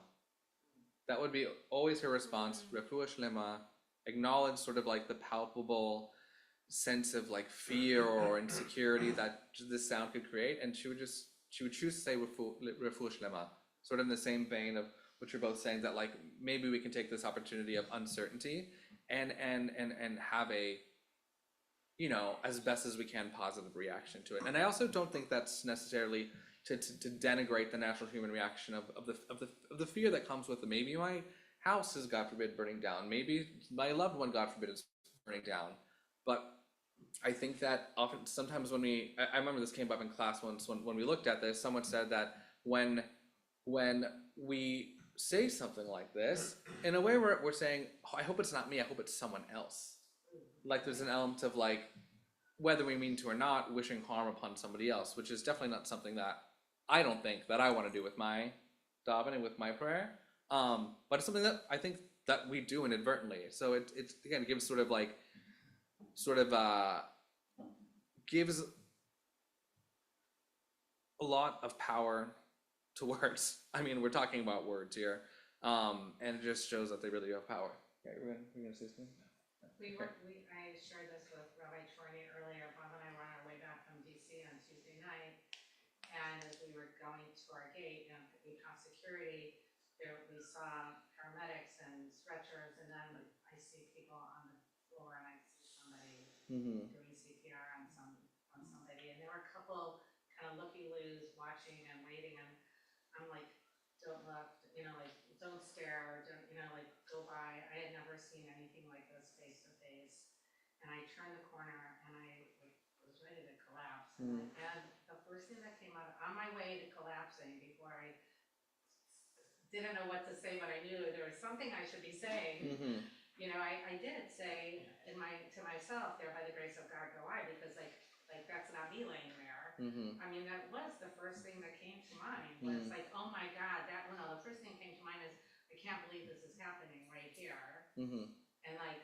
That would be always her response, "Refuah shlema." Acknowledge sort of like the palpable sense of like fear or insecurity that this sound could create, and she would choose to say "Refuah shlema," sort of in the same vein of what you're both saying, that like maybe we can take this opportunity of uncertainty and have a, you know, as best as we can, positive reaction to it. And I also don't think that's necessarily to denigrate the natural human reaction of the fear that comes with it. Maybe my house is, God forbid, burning down. Maybe my loved one, God forbid, is burning down. But I think that often, sometimes when I remember this came up in class once when we looked at this, someone said that when we say something like this, in a way we're saying, oh, I hope it's not me, I hope it's someone else. Like there's an element of like, whether we mean to or not, wishing harm upon somebody else, which is definitely not something that I don't think that I want to do with my davening, with my prayer. But it's something that I think that we do inadvertently. So it again gives gives a lot of power to words. I mean, we're talking about words here, and it just shows that they really do have power. Okay, we're gonna say something. I shared this with Rabbi Chorney earlier. Bob and I were on our way back from DC on Tuesday night, and as we were going to our gate, you know, we passed security, we saw paramedics and stretchers, and then I see people on the floor, and I see somebody doing CPR on somebody, and there were a couple kind of looky-loos watching and waiting, and I'm like, don't look, you know, like, don't stare, don't, you know, like, go by. I had never seen anything like this face to face. And I turned the corner and I like, was ready to collapse. And the first thing that came out, on my way to collapsing, before I didn't know what to say, but I knew there was something I should be saying. You know, I did say to myself, there by the grace of God go I, because like that's not me laying there. I mean, that was the first thing that came to mind, was like, oh my God, the first thing that came to mind is, I can't believe this is happening right here. And like,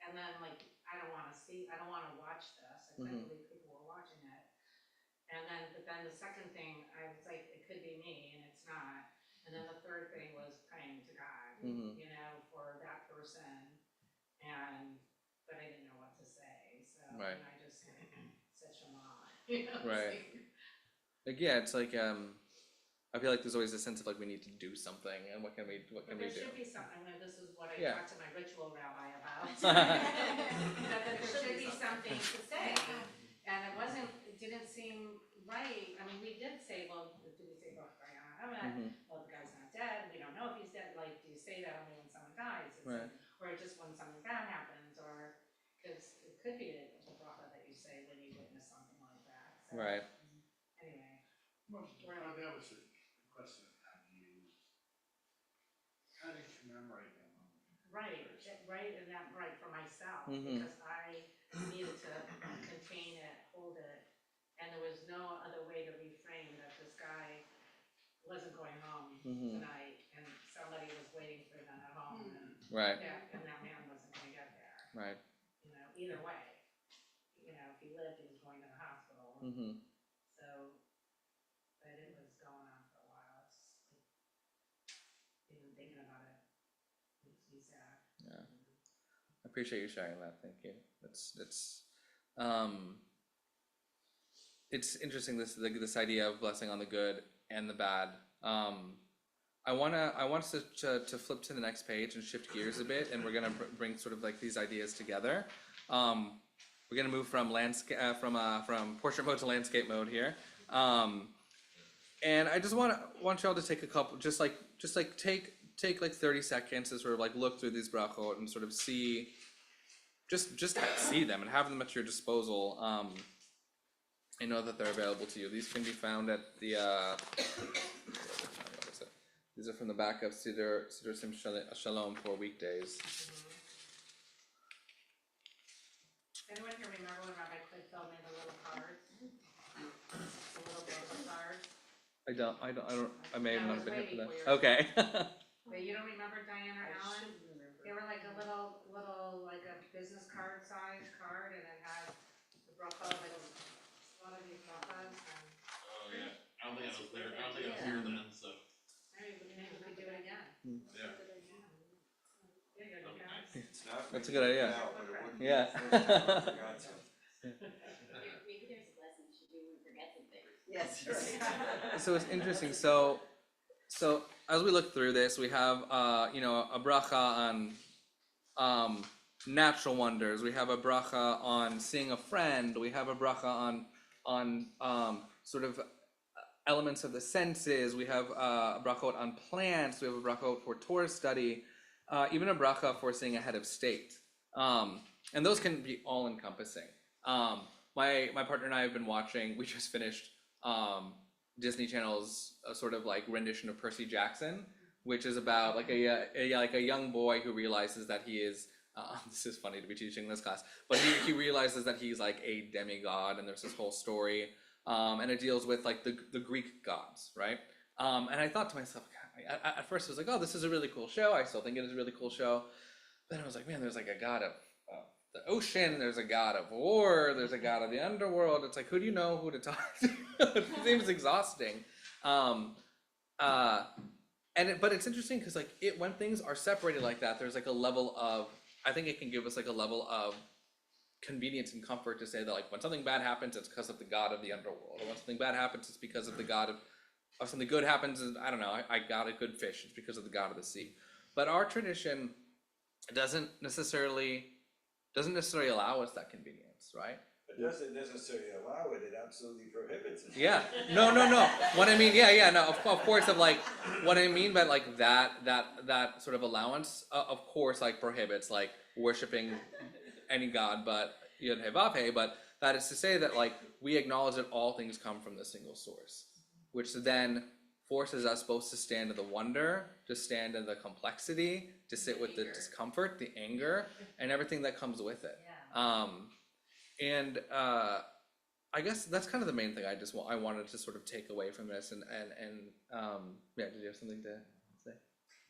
and then like, I don't wanna watch this. I couldn't believe people were watching it. But then the second thing, I was like, it could be me, and it's not. And then the third thing was praying to God, you know, for that person. But I didn't know what to say, so Right. I just like, said Shema, you know. Right. Like, yeah, it's like I feel like there's always a sense of like we need to do something, and what can we do? There should be something. I mean, this is what I Yeah. talked to my ritual rabbi about. That there should be something to say, and it didn't seem right. I mean, we did say, well, did we say Baruch Diana? Well, the guy's not dead. We don't know if he's dead. Like, do you say that only when someone dies? Right. Or just when something bad happens, or because it could be the bracha that you say when you witness something like that. So, Right. anyway. Well, that was a question of how do you commemorate that moment? Right, and that, right, for myself, because I needed to contain it, hold it, and there was no other way to reframe that this guy wasn't going home tonight, and somebody was waiting for them at home, and Right. and that man wasn't gonna get there. Right. You know, either way, you know, if he lived, he was going to the hospital. So, but it was going on for a while. It's like, even thinking about it makes me sad. Yeah. I appreciate you sharing that. Thank you. It's interesting, this idea of blessing on the good and the bad. I want us to flip to the next page and shift gears a bit, and we're gonna bring sort of like these ideas together. We're gonna move from landscape from portrait mode to landscape mode here. And I just want y'all to take a couple, just take like 30 seconds to sort of like look through these brachot and sort of see, just see them and have them at your disposal. I know that they're available to you. These can be found at the what is it? These are from the back of Siddur Sim Shalom for weekdays. Does anyone here remember when Rabbi Klitfeld made the little cards? The little paper cards? I may have I not was been here for waiting that. for your- Okay. But you don't remember Diana or I Alan? should remember They were like a little, like a business card size card, and it had the brachot, like one of these brachos, and Oh, yeah. I don't think I was there. I don't think I was here then, so. maybe we could do it again. Yeah. There you go, That'd be guys. nice. It's not That's a ringing good idea. now, but it would be Yeah. the first time I forgot something. Maybe there's a lesson to do when we forget something. Yes, So it's interesting. So as we look through this, we have a bracha on natural wonders. We have a bracha on seeing a friend. We have a bracha on sort of elements of the senses. We have a brachot on plants. We have a brachot for Torah study. Even a bracha for seeing a head of state. And those can be all encompassing. My partner and I have been watching. We just finished Disney Channel's sort of like rendition of Percy Jackson, which is about like a young boy who realizes that he is. This is funny to be teaching this class, but he realizes that he's like a demigod, and there's this whole story, and it deals with like the Greek gods, right? And I thought to myself, at first I was like, oh, this is a really cool show. I still think it is a really cool show. Then I was like, man, there's like a god of the ocean, there's a god of war, there's a god of the underworld. It's like, who do you know who to talk to? It seems exhausting. But it's interesting because like when things are separated like that, there's like a level of, I think it can give us like a level of convenience and comfort to say that like when something bad happens, it's because of the god of the underworld, or when something bad happens, it's because of the god of something good happens, and I don't know, I got a good fish, it's because of the god of the sea. But our tradition doesn't necessarily allow us that convenience, right? It doesn't necessarily allow it, it absolutely prohibits it. Yeah, no. What I mean, no. Of course, of like what I mean by like that sort of allowance, of course, like prohibits like worshiping any god, but Yod He Vav He. But that is to say that like we acknowledge that all things come from the single source, which then forces us both to stand in the wonder, to stand in the complexity, to sit with the discomfort, the anger, and everything that comes with it. I guess that's kind of the main thing I wanted to sort of take away from this, and yeah, did you have something to say?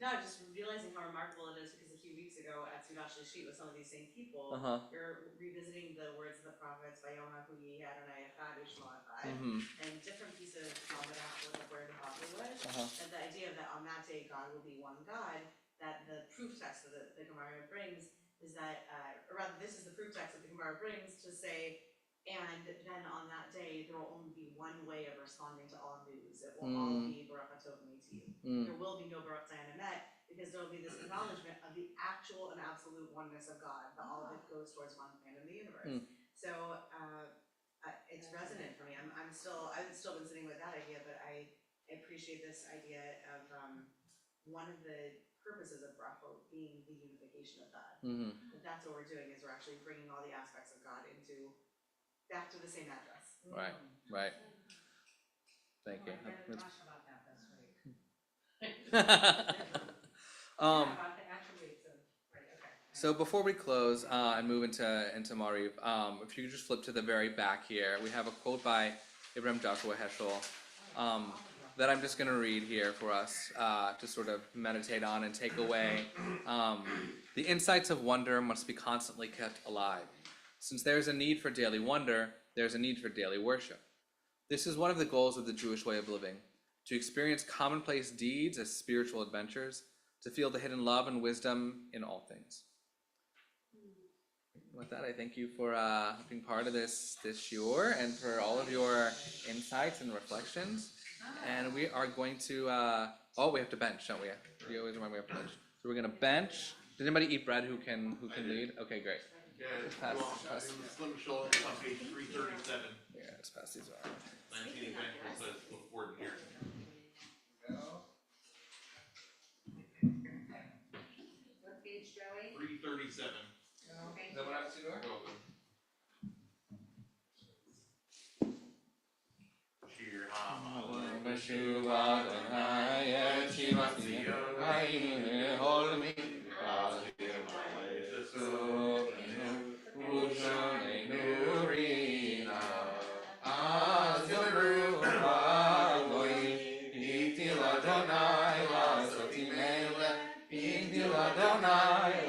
No, just realizing how remarkable it is, because a few weeks ago at Sudash Sheet with some of these same people, you're revisiting the words of the prophets, Vayom HaHuyi Adonai Echad U'Shmo Echad, and different pieces of Talmud after like where the Baba was, and the idea that on that day God will be one God, that the proof text that the Gemara brings is that, or rather this is the proof text that the Gemara brings to say, and then on that day, there will only be one way of responding to all news. It will all be Baruch Atov Meiti. There will be no Baruch Zayin Emet, because there will be this acknowledgement of the actual and absolute oneness of God, that all of it goes towards one plan in the universe. So it's resonant for me. I've still been sitting with that idea, but I appreciate this idea of one of the purposes of brachot being the unification of God. That's what we're doing, is we're actually bringing all the aspects of God back to the same address. Right. Thank you. I had a question about that this week. About the attributes of, right, okay. So before we close and move into Mariv, if you could just flip to the very back here, we have a quote by Abraham Joshua Heschel that I'm just going to read here for us to sort of meditate on and take away. The insights of wonder must be constantly kept alive. Since there is a need for daily wonder, there is a need for daily worship. This is one of the goals of the Jewish way of living, to experience commonplace deeds as spiritual adventures, to feel the hidden love and wisdom in all things. With that, I thank you for being part of this shiur and for all of your insights and reflections. And we are going to, we have to bench, don't we? You always remind me we have to bench. So we're going to bench. Did anybody eat bread who can lead? Okay, great. Yeah, Pass. it was Slim Show on page 337. Yeah, just pass these around. 19 event says look forward to here. What page, Joey? 337. Thank Is that you. what I was doing? Welcome. Shir Adonai,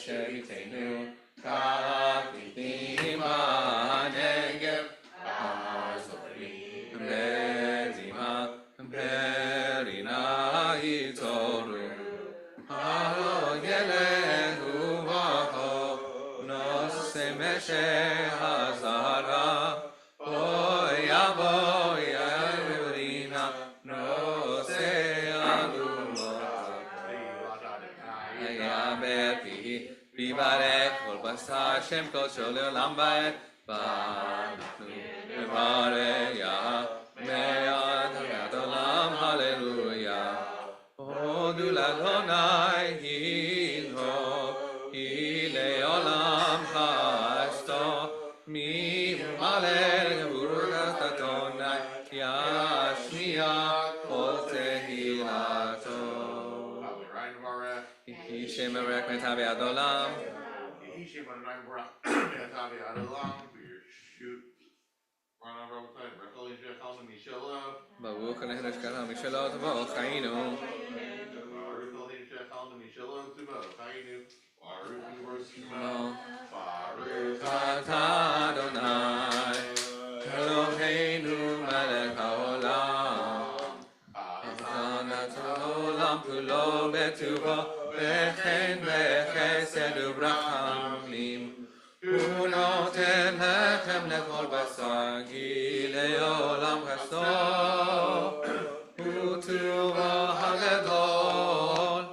Shevitenu, Kavitima Negev, Azori, Medima, Merina Itoru, Haro Yelehu Vaho, Nose Meshe Hazara, Boya Boya Rina, Nose Alumora. Ayabepi, Vivarek, Volbasa, Shem Kol Lambaet, Banatu, Mareya, Mead, Adolam, Hallelujah. Odula Donai, Hilo, Hile Olam Hasto, Mi Malel, Burgat Adonai, Yashmiya, Kol Tehilato. Ryan Barek. Shem Erek Metavi Adolam. Yehishem Adonai Barak. Metavi Adolam. For your shoot. Run on Robert Side. Rachel Shechal Mishelo. Baruch Adonai Shkala Mishelo Tavo Chainu. Baruch Elohim Shechal Mishelo Tuvo. Chainu. Baruch Mo. Baruch Atah Adonai Eloheinu Melech Haolam. Adonai Olam Kulo Betuvo Bechen Bechesed Ubrachamim. הוא נותן לחם לכל בשר, כי לעולם חסדו, וטובו הגדול,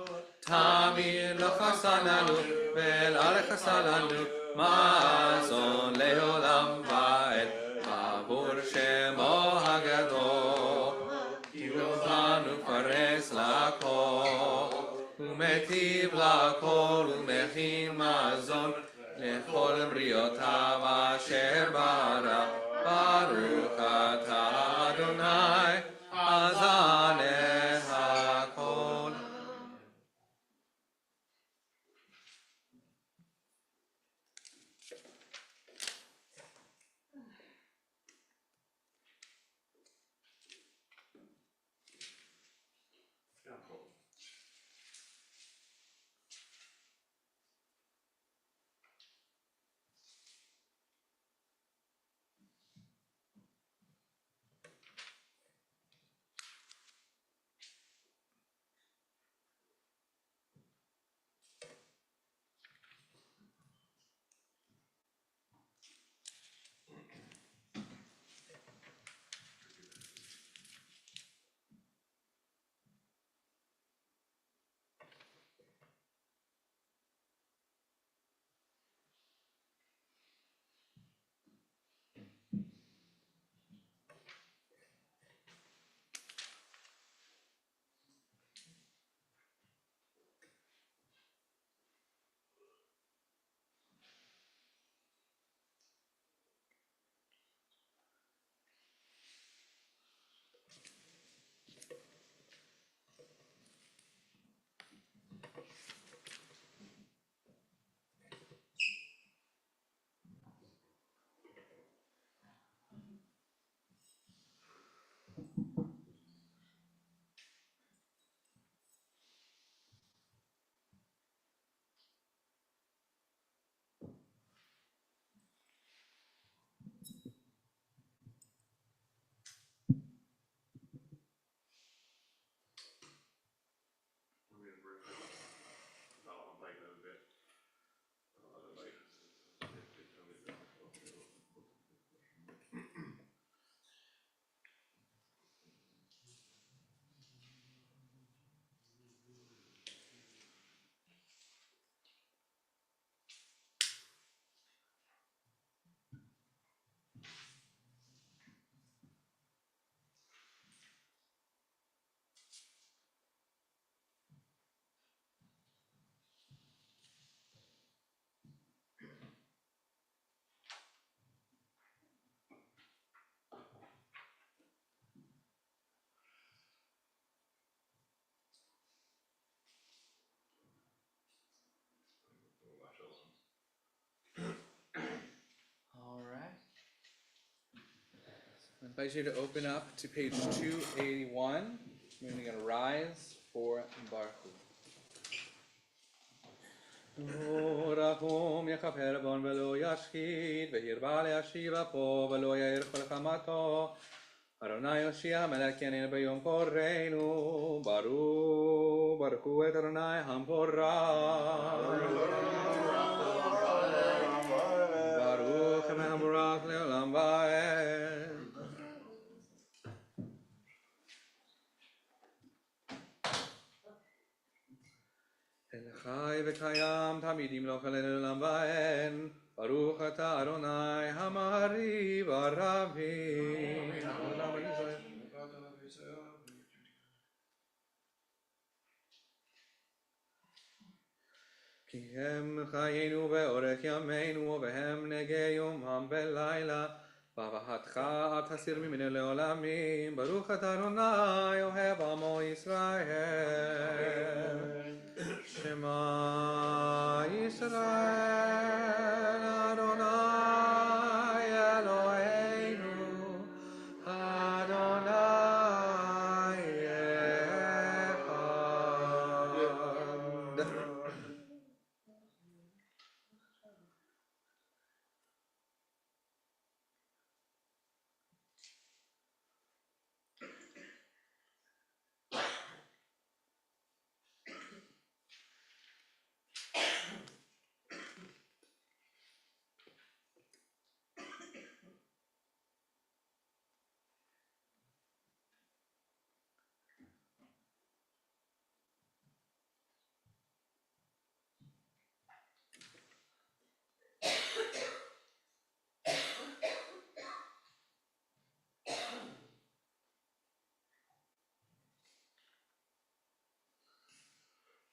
תמיד לא חסר לנו, ולא חסר לנו, מזון לעולם ועד, עבור שמו הגדול, כי הוא לנו פרס לכל, ומטיב לכל, ומכין מזון, לכל בריאותיו אשר ברא, ברוך אתה אדוני, חזני הכל. I invite you to open up to page 281. We're going to rise for Baruch Hu. יכפר בון ולא ישחית, והרבה להשיב אפו ולא יאיר כל חמתו. אדוני יושיע מלכנו ביום קוראנו, ברכו את אדוני המבורך. ברוך והמבורך לעולם ועד. אל חי וקיים תמיד ימלוך עלינו לעולם ועד. ברוך אתה אדוני המעריב הרבים. כי הם חיינו ואורך ימינו והם נגי יומם ולילה. ואהבתך אל תסיר ממנו לעולמים. ברוך אתה אדוני אוהב עמו ישראל. שמע ישראל אדוני אלוהינו אדוני אחד.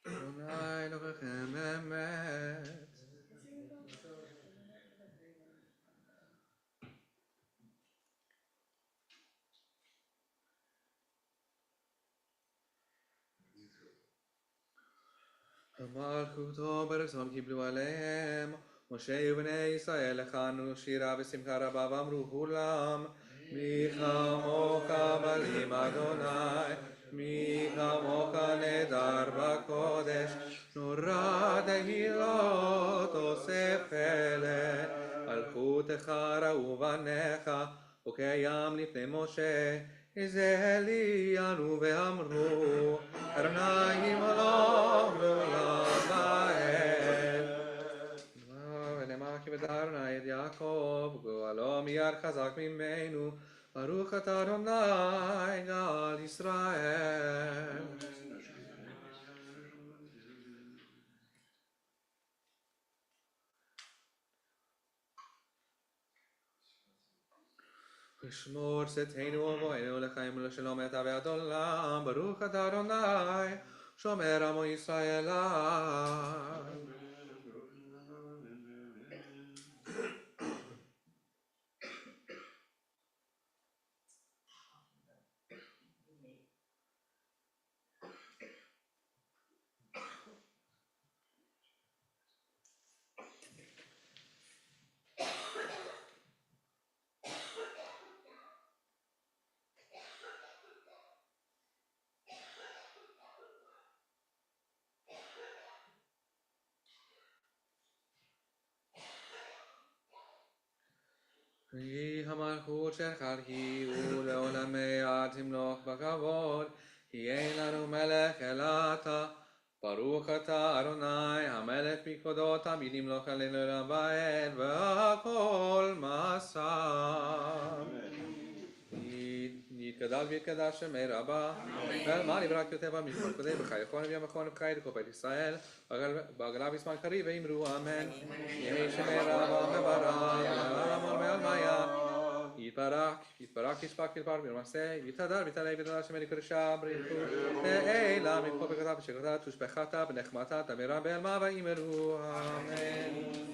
אדוני אלוהיכם אמת. המלכותו ברצון קיבלו עליהם, משה ובני ישראל הכנו שירה בשמחה רבה ואמרו כולם, מי כמוך בלים אדוני, מי כמוך נדר בקודש, נורא תהילות עושה פלא, על חוטך ראו בניך, וקיים לפני משה, איזה לי ענו ואמרו, אדוני ימלוך לעולם ועד. ולמה כי בדרנה את יעקב, גואלו מיד חזק ממנו, ברוך אתה אדוני גאל ישראל. ושמור צאתנו ובואנו לחיים ולשלום אתה ועד עולם, ברוך אתה אדוני שומר עמו ישראל. היא המלכות שלך היא ולעולמי עד תמלוך בכבוד, כי אין לנו מלך אלא אתה, ברוך אתה אדוני המלך מכבודו תמיד ימלוך עלינו לעולם ועד, והכל מעשיו. יתקדש ויתקדש שמי רבה, ואלמד יברק יותר מכל קודם בחייכון ויום אחרון ובחיי דקופת ישראל, בעגלה בזמן קריב ואמרו אמן. יהי שמי רבה מברך, ואמר מאלמיה, יתברך ישפק יתברך ברמסה, יתהדר ויתעלה ויתעלה שמי קדושה בריחו, לעילה מכל פקותה ושקותה תושבחתה בנחמתה תמירה באלמה ואמרו אמן.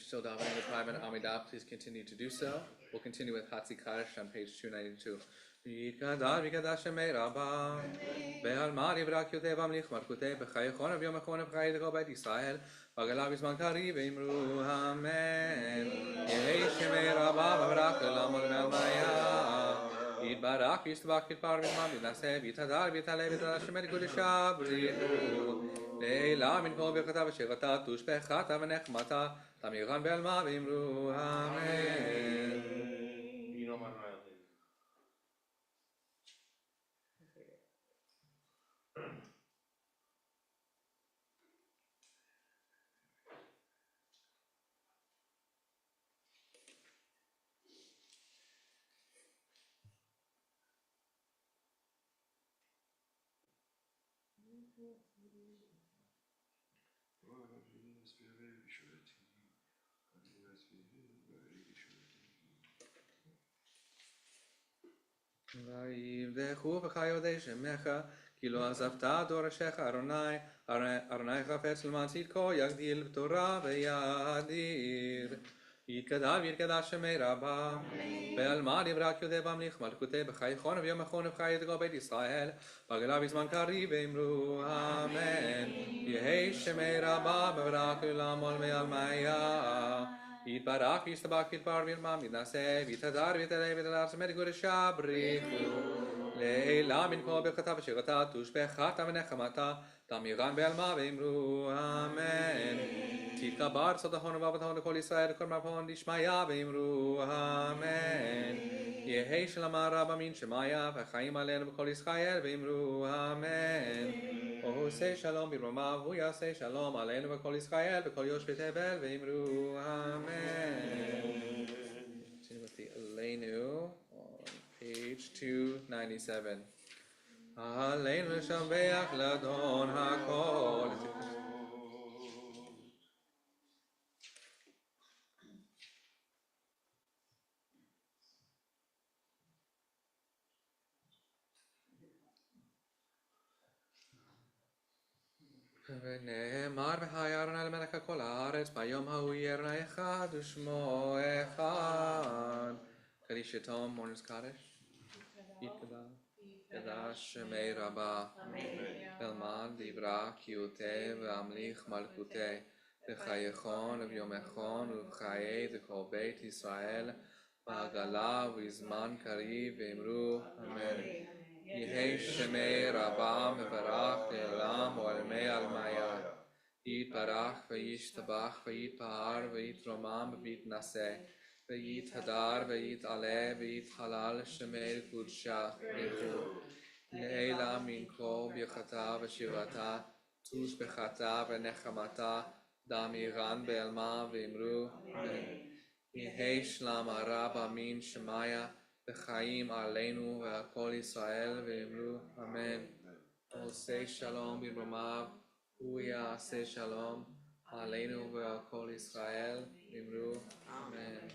still davening the private Amidah, please continue to do so. We'll continue with Hatzi Kaddish on page 292. Yikadar v'yikadash shemei Rabba Be'alma nivrak yoteh v'amlich malkuteh B'chai chona v'yom achona b'chai d'kol beit Yisrael V'galav b'zman kari v'imru Amen Yehi shemei Rabba v'barak l'olam ol'mei almaya Yitbarak v'yistabach v'yitpar v'yitmam v'yitnaseh v'yitadar v'yitaleh v'yitadar shemei gudesha b'richu Leila min kol b'chata v'shirata tush b'chata v'nechmata Tamiran be'alma v'imru Amen. You know my royalty. ויבדחו בך יודעי שמך, כי לא עזבת דורשך ארוני חפץ למען צדקו, יגדיל בתורה ויאדיר. יתקדש שמי רבה, בעלמא נברק יודעי במליך מלכותי בחי חונה ויום אחרונה בחי ידגו בית ישראל, בגלה בזמן קריב ואמרו אמן. יהי שמי רבה בברק לעולם עולמי עלמיה. יתברך ויסתבח ויתפאר וירמם ויתנשא ויתהדר ויתעלה ויתהדר שמי גודשה בריחו לעילה מן כל ברכתה ושירתה תושבחתה ונחמתה תמירן בעלמה ואמרו אמן תתגבר סוד ההון ובבטחון לכל ישראל לכל מרפון דשמיא ואמרו אמן יהי שלמה רבה מן שמיה והחיים עלינו בכל ישראל ואמרו אמן הוא עושה שלום ברומם, הוא יעשה שלום עלינו וכל ישראל וכל יושבי תבל ואמרו אמן. Continue with the Aleinu on page 297. עלינו לשבח לאדון הכל. ונאמר והירנה למלך כל הארץ ביום ההוא ירנה אחד ושמו אחד. קדיש יתום מורנס קדש. יתקדש שמי רבה. אלמד דברה קיותי והמליך מלכותי. בחייכון וביומכון ובחיי דכל בית ישראל. בעגלה ובזמן קריב ואמרו אמן. יהי שמי רבה מברך לעולם ועולמי עלמיה. יתברך וישתבח ויתפאר ויתרומם ויתנשא ויתהדר ויתעלה ויתהלל שמי קודשה בריחו. לעילה מן כל ברכתה ושירתה תושבחתה ונחמתה דמירן בעלמה ואמרו אמן. יהי שלמה רבה מן שמיה בחיים עלינו ועל כל ישראל ואמרו אמן. עושה שלום במרומיו, הוא יעשה שלום עלינו ועל כל ישראל ואמרו אמן.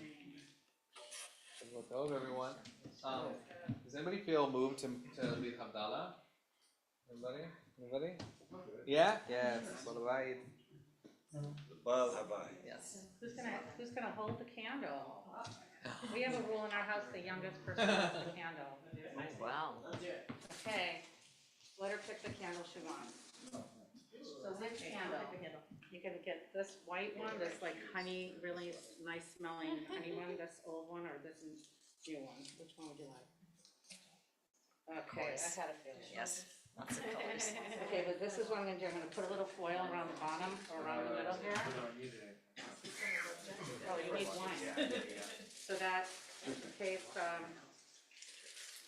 Well told, everyone. Does anybody feel moved to lead Havdalah? Anybody? Anybody? Yeah? Yes. So do I. Baal Habai. Yes. Who's gonna hold the candle? We have a rule in our house, the youngest person holds the candle. Wow. Okay, let her pick the candle she wants. So which candle? You're gonna get this white one, this like honey, really nice smelling honey one, this old one, or this new one? Which one would you like? Okay, I had a feeling. Yes, lots of colors. Okay, but this is what I'm gonna do, I'm gonna put a little foil around the bottom, or around the middle here. We don't need it. Oh, you need one. So that, in case,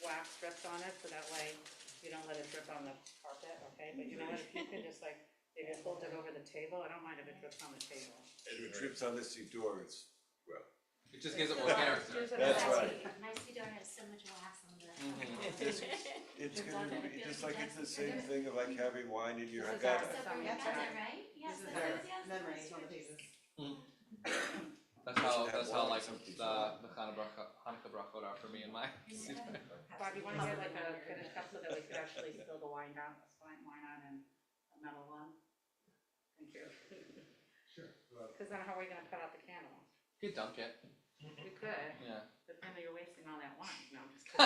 wax drips on it, so that way you don't let it drip on the carpet, okay? But you know what, if you can just like, if you hold it over the table, I don't mind if it drips on the table. And if it drips on the Siddur, it's, well, It just gives it more character. that's right. My Cedar has so much wax on the. It's gonna be, just like it's the same thing of like having wine in your This is our- Haggadah. That's it, right? Yes, This is that's our it, yes. memories on the pages. That's how like the Hanukkah brachot are for me and my sister. Bob, you wanna get like a finish cup so that we could actually spill the wine out, wine out in a metal one? Thank you. Sure. Well, Cause then how are we gonna cut out the candle? You could dunk it. You could, Yeah. but then you're wasting all that wine. No, I'm just kidding.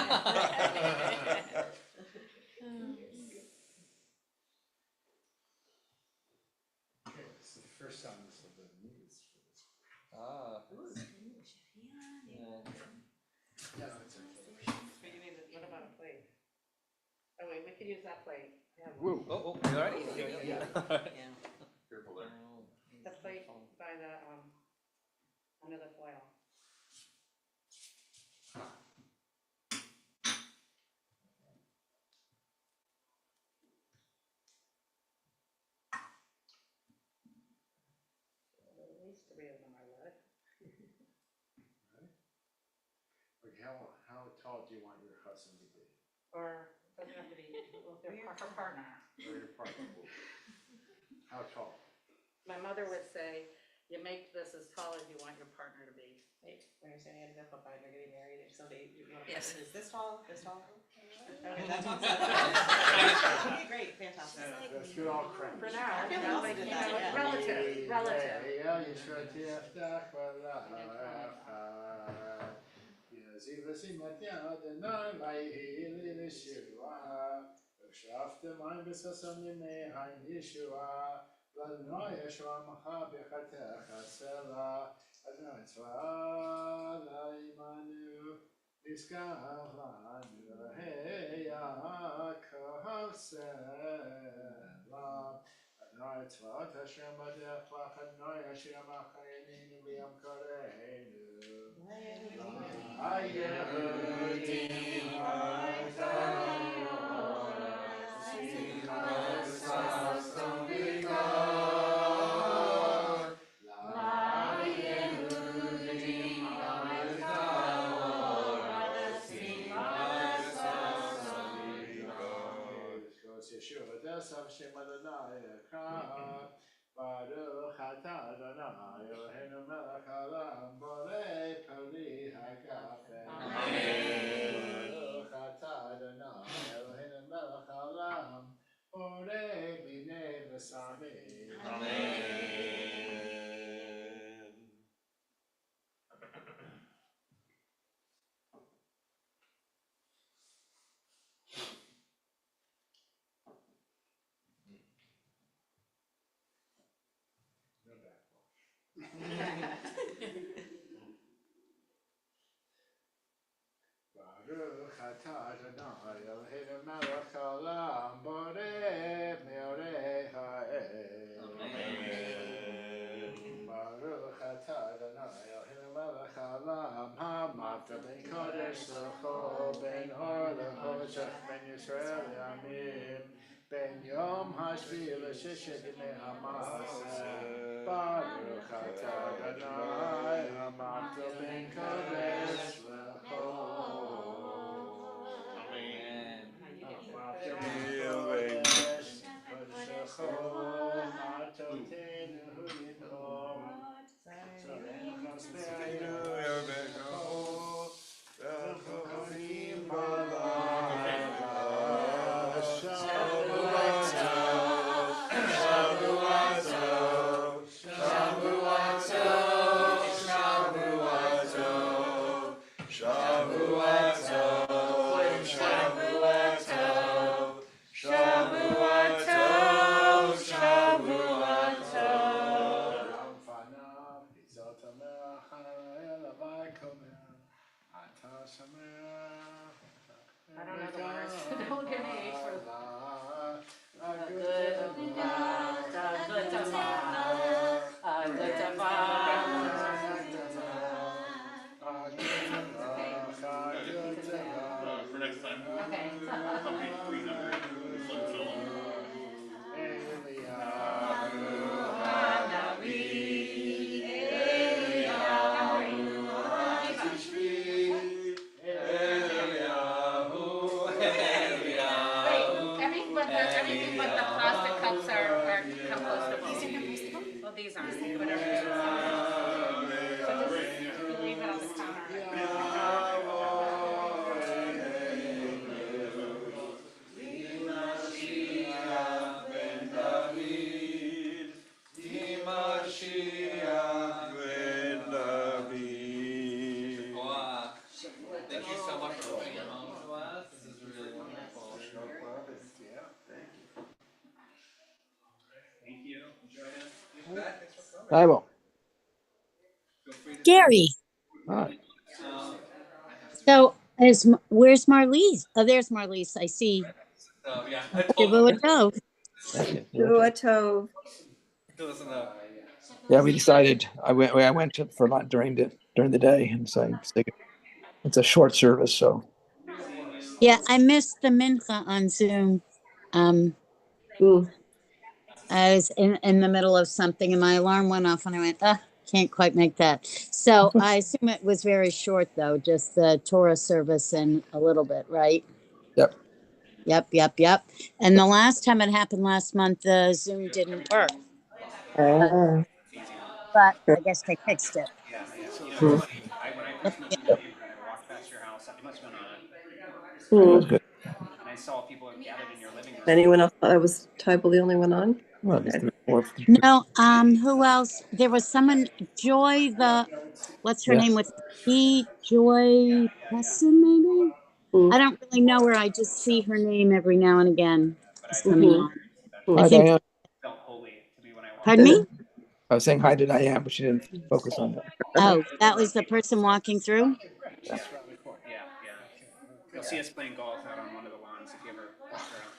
Okay, it's the first time this will be news for this. Ah. Yeah. Yeah. Yeah, it's okay. But you need, what about a plate? Oh wait, we could use that plate. I have Whoa. one. Oh, you alright? Yeah. Yeah. Careful there. The plate by the, under the foil. At least 3 of them are lead. Okay, how tall do you want your husband to be? Or, doesn't have to be, well, if they're her partner. Or your partner? How tall? My mother would say, you make this as tall as you want your partner to be. Wait, when you're saying you have to go find, you're getting married, if somebody, you want to, Yes. is this tall, this tall? Okay, That's awesome. Okay, great, fantastic. Let's get all cramped. For now, I feel you know, like like, you that, know, yeah. relative. Baruch atah Adonai Eloheinu melech haolam borei peri hagafen. Baruch atah Adonai Eloheinu melech haolam borei binei v'samim. No backwash. Baruch atah Adonai Eloheinu melech haolam borei meorei ha'el. Baruch atah Adonai Eloheinu melech haolam ha'amavta ben kodesh l'chol ben or l'hoshech ben Yisrael yamim ben yom hashvi l'sheshet yimei ha'maseh. Baruch atah Adonai ha'amavta ben kodesh l'chol. Amen. Ha'amavta ben kodesh l'chol matotenu lindom. I don't know the words. Don't give me H for Good I will. Gary, Hi. so where's Marlies? Oh, there's Marlies. I see. Yeah, I told Shavua him. Tov. Shavua Tov. He doesn't know. Yeah, we decided. I went to for lunch during the day, and so it's a short service. So Yeah, I missed the mincha on Zoom. Ooh. I was in the middle of something, and my alarm went off, and I went, can't quite make that. So I assume it was very short, though, just the Torah service and a little bit, right? yep. Yep. And the last time it happened last month, the Zoom didn't work, Ah. but I guess they fixed it. Yeah, you know, Hmm. it's funny, when I Yep, first moved yep. to the neighborhood, I walked past your house, it must have been on, That Hmm. was good. and I saw people gathered in your living room. Anyone else thought I was Tyble the only one on? Well, there's Okay. 3 or 4. No, who else? There was someone, Joy, what's her Yeah. name with E? Joy Preston, maybe? Hmm. I don't really know her. I just see her name every now and again. She's coming Mm-hmm. on. I Hi, think, Diane. Felt holy to me when I walked. pardon me? I was saying hi to Diane, but she didn't focus on that. Oh, that was the person walking through? Yeah, yeah. You'll see us playing golf out on one of the lawns if you ever walk around.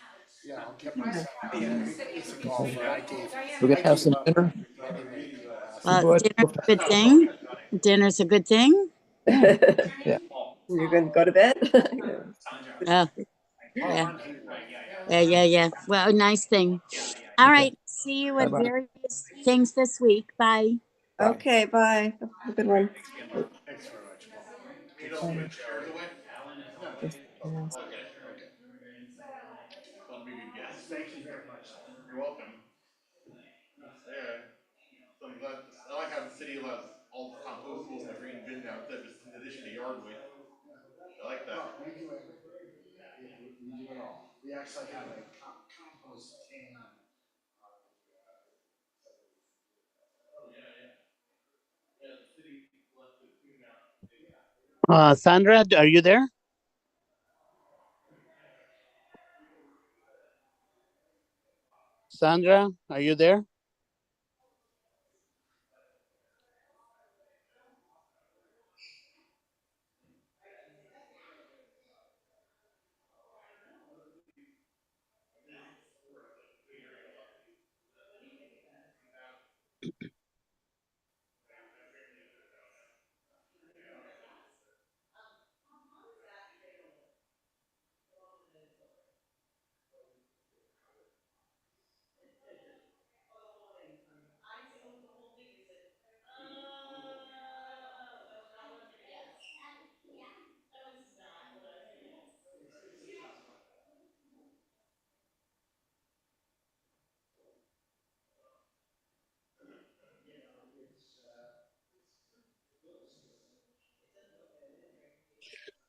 Yeah, I'll get myself, he's a golfer, I gave We're gonna have some up dinner. anyway the last. Well, Shavua dinner's Tov. a good thing. Dinner's a good thing. Yeah. You're going to go to bed? Oh, yeah. Yeah. Well, a nice thing. All Okay. right. See you at Bye-bye. various things this week. Bye. Bye. Okay, bye. Have a good one. Thanks very much, Paul. You don't put chairs away? Yeah. Okay. That'll be a good guess. Thank you very much. You're welcome. Yeah. So I'm glad, I like how the city allows all compostables in the green bin now instead of just in addition to yard waste. I like that. Oh, we do everything. We do it all. We actually have a compost can. Sandra, are you there? Sandra, are you there?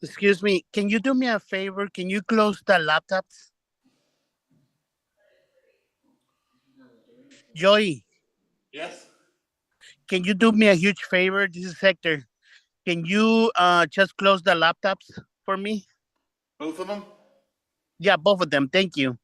Excuse me, can you do me a favor? Can you close the laptops? Joey, Yes? can you do me a huge favor? This is Hector. Can you just close the laptops for me? Both of them? Yeah, both of them. Thank you.